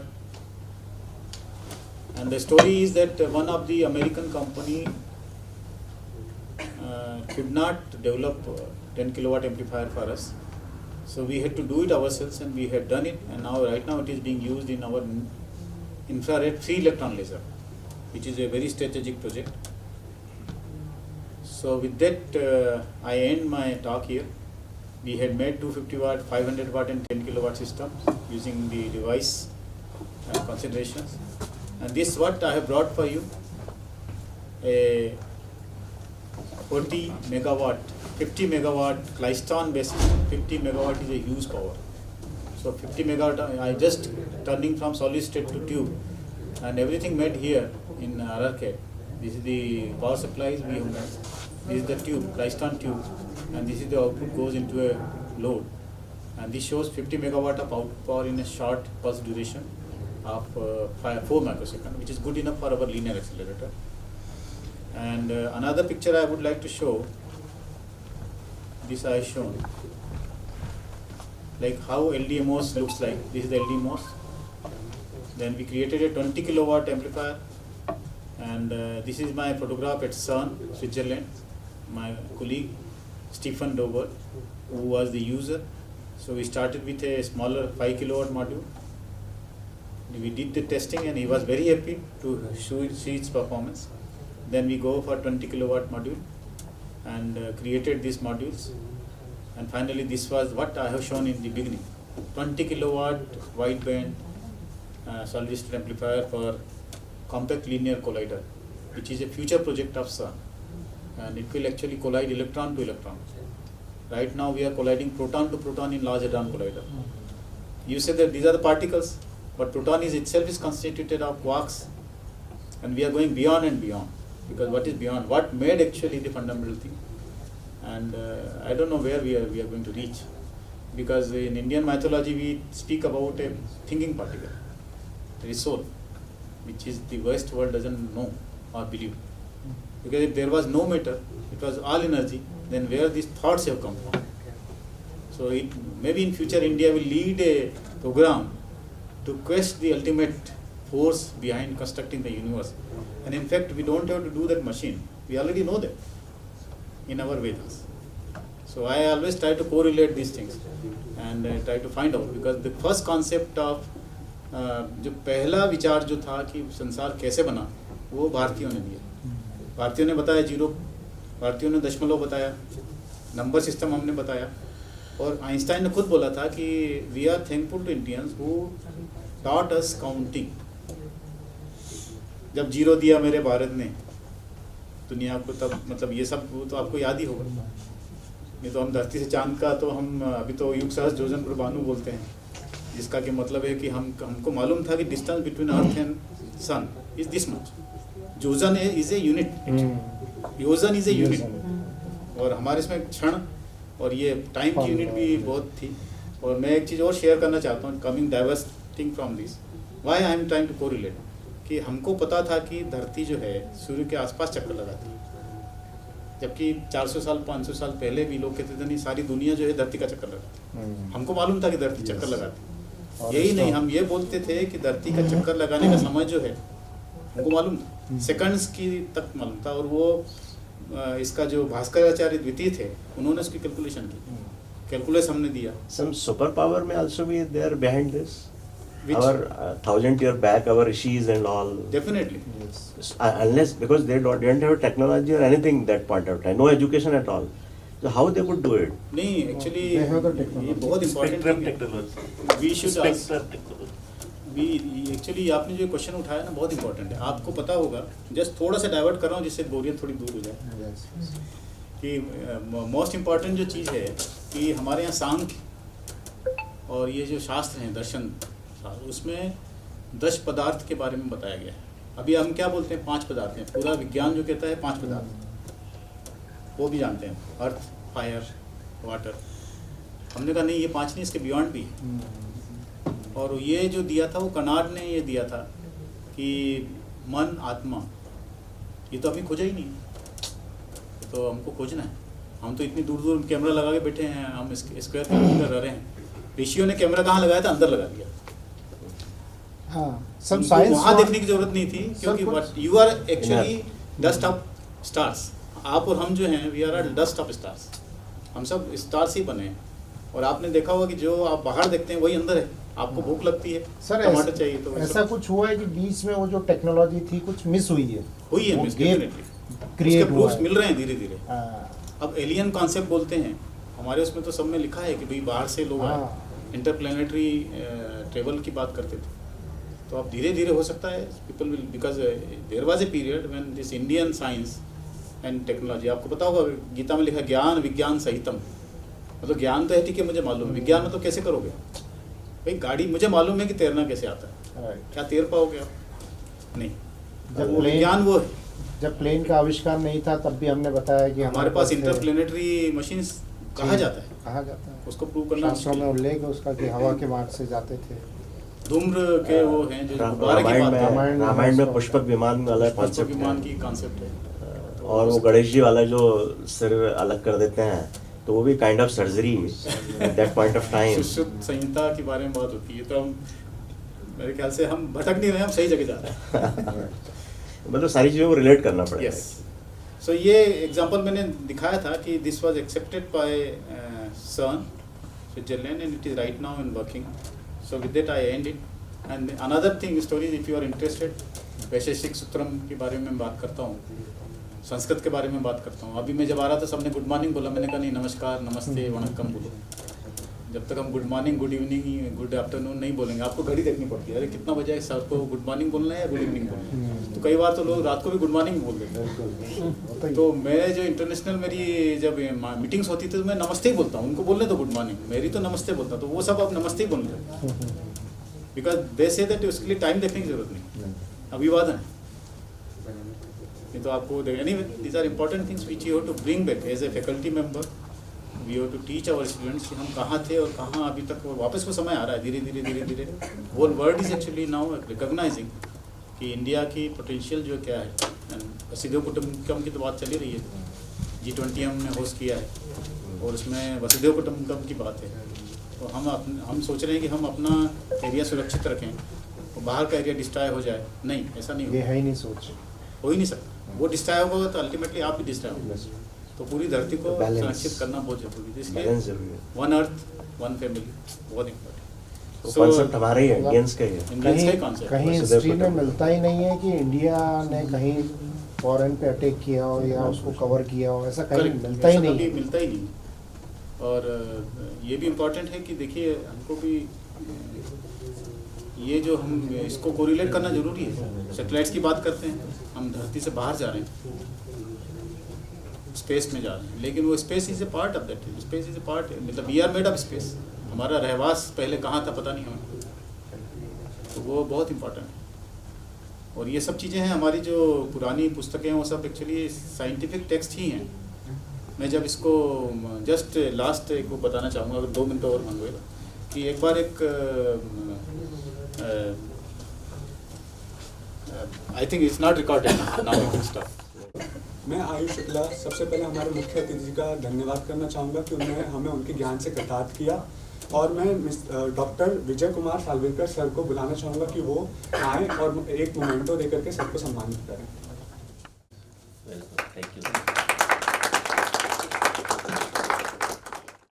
And the story is that one of the American company could not develop 10 kilowatt amplifier for us. So we had to do it ourselves, and we had done it, and now right now it is being used in our infrared 3 electron laser, which is a very strategic project. So with that I end my talk here. We had made 250 watt, 500 watt and 10 kilowatt systems using the device considerations. And this what I have brought for you, a 40 megawatt, 50 megawatt klystron based. 50 megawatt is a huge power. So 50 megawatt, I just turning from solid state to tube, and everything made here in Rrcat. This is the power supplies we have made. This is the tube, klystron tube, and this is the output goes into a load. And this shows 50 megawatt of output power in a short pulse duration of 4 microseconds, which is good enough for our linear accelerator. And another picture I would like to show, this I have shown, like how LDMOS looks like. This is the LDMOS. Then we created a 20 kilowatt amplifier, and this is my photograph at CERN, Switzerland. My colleague Stephen Dober, who was the user. So we started with a smaller 5 kilowatt module. We did the testing, and he was very happy to see its performance. Then we go for 20 kilowatt module and created these modules. And finally, this was what I have shown in the beginning: 20 kilowatt wideband solid state amplifier for compact linear collider, which is a future project of CERN. And it will actually collide electron to electron. Right now we are colliding proton to proton in Large Hadron Collider. You said that these are the particles, but proton is itself is constituted of quarks, and we are going beyond and beyond. Because what is beyond? What made actually the fundamental thing? And I don't know where we are going to reach. Because in Indian mythology we speak about a thinking particle. There is soul, which is the West world doesn't know or believe. Because if there was no matter, it was all energy, then where these thoughts have come from? So maybe in future India will lead a program to quest the ultimate force behind constructing the universe. And in fact, we don't have to do that machine. We already know that in our Vedas. So I always try to correlate these things and try to find out, because the first concept of जो पहला विचार जो था कि संसार कैसे बना, वो भारतीयों ने दिया. भारतीयों ने बताया जीरो, भारतीयों ने दशमलव बताया, नंबर सिस्टम हमने बताया, और आइंस्टाइन ने खुद बोला था कि we are thankful to Indians who taught us counting. जब जीरो दिया मेरे भारत ने दुनिया को, तब मतलब ये सब तो आपको याद ही होगा. ये तो हम धरती से चांद का तो हम अभी तो युग सहस्त्र योजन पर भानु बोलते हैं, जिसका कि मतलब है कि हमको मालूम था कि distance between earth and sun is this much. Yojana is a unit, yojana is a unit. और हमारे इसमें क्षण और ये टाइम की यूनिट भी बहुत थी. और मैं एक चीज़ और शेयर करना चाहता हूँ, coming diverse thing from this, why I am trying to correlate, कि हमको पता था कि धरती जो है सूर्य के आसपास चक्कर लगाती है, जबकि 400 साल 500 साल पहले भी लोग कहते थे नहीं, सारी दुनिया जो है धरती का चक्कर लगाती है. हमको मालूम था कि धरती चक्कर लगाती है. यही नहीं, हम ये बोलते थे कि धरती का चक्कर लगाने का समय जो है हमको मालूम था, सेकंड्स की तक मालूम था. और वो इसका जो भास्कराचार्य द्वितीय थे, उन्होंने उसकी कैलकुलेशन की, कैलकुलेस हमने दिया. Some superpower may also be there behind this. Which? Our 1,000 year back, our rishis and all. Definitely. Unless because they didn't have technology or anything that point of time, no education at all. So how they could do it? नहीं, actually They have the technology. ये बहुत important Spectrum है. technology. We should Spectrum technology. Actually आपने जो question उठाया ना बहुत important है. आपको पता होगा, जस्ट थोड़ा सा डाइवर्ट कर रहा हूँ जिससे बोरियत थोड़ी दूर हो जाए. कि मोस्ट इम्पॉर्टेंट जो चीज़ है कि हमारे यहाँ सांख्य और ये जो शास्त्र हैं दर्शन उसमें 10 पदार्थ के बारे में बताया गया है। अभी हम क्या बोलते हैं 5 पदार्थ हैं, पूरा विज्ञान जो कहता है 5 पदार्थ वो भी जानते हैं, अर्थ, फायर, वाटर। हमने कहा नहीं ये 5 नहीं, इसके बियॉन्ड भी है। और ये जो दिया था वो कनाड ने ये दिया था कि मन आत्मा, ये तो अभी खोजा ही नहीं है, तो हमको खोजना है। हम तो इतनी दूर दूर कैमरा लगा के बैठे हैं, हम स्क्वायर किलोमीटर रह रहे हैं। ऋषियों ने कैमरा कहाँ लगाया था? अंदर लगा दिया। हाँ, सब साइंस वहाँ देखने की जरूरत नहीं थी, क्योंकि you are actually dust of stars. आप और हम जो हैं we are dust of stars, हम सब स्टार्स ही बने हैं। और आपने देखा होगा कि जो आप बाहर देखते हैं वही अंदर है। आपको भूख लगती है, सर टमाटर चाहिए, तो ऐसा कुछ हुआ है कि बीच में वो जो टेक्नोलॉजी थी कुछ मिस हुई है? हुई है, वो मिस gap डेफिनेटली create उसके हुआ प्रूफ्स है। मिल रहे हैं धीरे धीरे। हाँ, अब एलियन कॉन्सेप्ट बोलते हैं, हमारे उसमें तो सब में लिखा है कि भाई बाहर से लोग आए, हाँ। इंटरप्लेनेटरी ट्रेवल की बात करते थे। तो अब धीरे धीरे हो सकता है people will, because there was a period when this Indian science and technology, आपको पता होगा गीता में लिखा है ज्ञान विज्ञान सहितम। मतलब ज्ञान तो है ठीक है, मुझे मालूम है, विज्ञान मतलब कैसे करोगे भाई? गाड़ी मुझे मालूम है कि तैरना कैसे आता है, राइट। क्या तैर पाओगे आप? नहीं। जब वो विज्ञान वो है। जब प्लेन का आविष्कार नहीं था तब भी हमने बताया कि हमारे पास इंटरप्लेनेटरी मशीन्स कहा जाता है, कहा जाता है, उसको प्रूव करना शास्त्रों में उल्लेख है उसका कि हवा के मार्ग से जाते थे। धूम्र के वो हैं जो गुब्बारे की रामायण बात में करते रामायण में रामायण में उसका- पुष्पक विमान वाला हैं, कॉन्सेप्ट विमान है। की कॉन्सेप्ट है। और वो गणेश जी वाला जो सिर अलग कर देते हैं, तो वो भी kind of surgery at that point of time. Sushruta Samhita के बारे में बात होती है, तो हम मेरे ख्याल से हम भटक नहीं रहे, हम सही जगह जा रहे हैं। मतलब सारी चीज़ों को रिलेट करना पड़ेगा। यस, सो ये एग्जांपल मैंने दिखाया था कि this was accepted by CERN Switzerland and it is right now in working. So with that I and it. And another thing story, if you are interested, Vaisheshika Sutram के बारे में बात करता हूँ, संस्कृत के बारे में बात करता हूँ। अभी मैं जब आ रहा था सबने गुड मॉर्निंग बोला, मैंने कहा नहीं, नमस्कार, नमस्ते, वणक्कम बोलो। जब तक हम good morning, good evening, good afternoon नहीं बोलेंगे, आपको घड़ी देखनी पड़ती है, अरे कितना बजा है, सर को गुड मॉर्निंग बोलना है या गुड इवनिंग बोलना है। तो कई बार तो लोग रात को भी गुड मॉर्निंग बोल देते हैं। तो मैं जो इंटरनेशनल मेरी जब मीटिंग्स होती थी तो मैं नमस्ते ही बोलता हूँ, उनको बोलने तो गुड मॉर्निंग, मेरी तो नमस्ते बोलता, तो वो सब अब नमस्ते ही बोल रहे हैं, बिकॉज दे से दैट उसके लिए टाइम देखने की जरूरत नहीं, अभिवादन है। नहीं तो आपको anyway these are important things which you have to bring back as a faculty member. We have to teach our students कि हम कहाँ थे और कहाँ अभी तक, और वापस वो समय आ रहा है धीरे धीरे धीरे धीरे। Whole world is actually now recognising कि इंडिया की पोटेंशियल जो क्या है। एंड वसुधैव कुटुंबकम की तो बात चली रही है, G20 हमने होस्ट किया है और उसमें वसुधैव कुटुंबकम की बात है। तो हम सोच रहे हैं कि हम अपना एरिया सुरक्षित रखें और बाहर का एरिया डिस्ट्रॉय हो जाए, नहीं, ऐसा नहीं ये है ही नहीं सोच। हो ही नहीं सकता। वो डिस्ट्रॉय होगा तो अल्टीमेटली आप भी डिस्ट्रॉय होंगे। तो पूरी धरती को Balance. सुरक्षित करना बहुत जरूरी है, इसलिए बैलेंस जरूरी है। वन अर्थ वन फैमिली बहुत इम्पोर्टेंट। तो कॉन्सेप्ट हमारे ही है, इंडियंस का ही है। इंडियंस का कहीं कॉन्सेप्ट कहीं वसुधैव हिस्ट्री में कुटुंबकम। मिलता ही नहीं है कि इंडिया ने कहीं फॉरेन पे अटैक किया हो या उसको कवर किया हो, ऐसा कहीं मिलता ही नहीं है। मिलता ही नहीं। और ये भी इम्पोर्टेंट है कि देखिए हमको भी ये जो हम इसको कोरिलेट करना जरूरी है। सैटेलाइट्स की बात करते हैं, हम धरती से बाहर जा रहे हैं, स्पेस में जा रहे हैं, लेकिन वो space is a part of that. Space is a part, मतलब we are made of space. हमारा रहवास पहले कहाँ था पता नहीं हमें, तो वो बहुत इम्पोर्टेंट है। और ये सब चीज़ें हैं, हमारी जो पुरानी पुस्तकें हैं वो सब एक्चुअली साइंटिफिक टेक्स्ट ही हैं। मैं जब इसको जस्ट लास्ट एक वो बताना चाहूँगा, अगर 2 मिनट और मांगोगे, कि एक बार एक I think it's not recorded now stuff. मैं आयुष शुक्ला सबसे पहले हमारे मुख्य अतिथि का धन्यवाद करना चाहूँगा कि उन्होंने हमें उनके ज्ञान से कृतार्थ किया। और मैं डॉक्टर विजय कुमार सालवेकर सर को बुलाना चाहूँगा कि वो आएँ और एक मोमेंटो देकर के सबको सम्मानित करें। Welcome, thank you.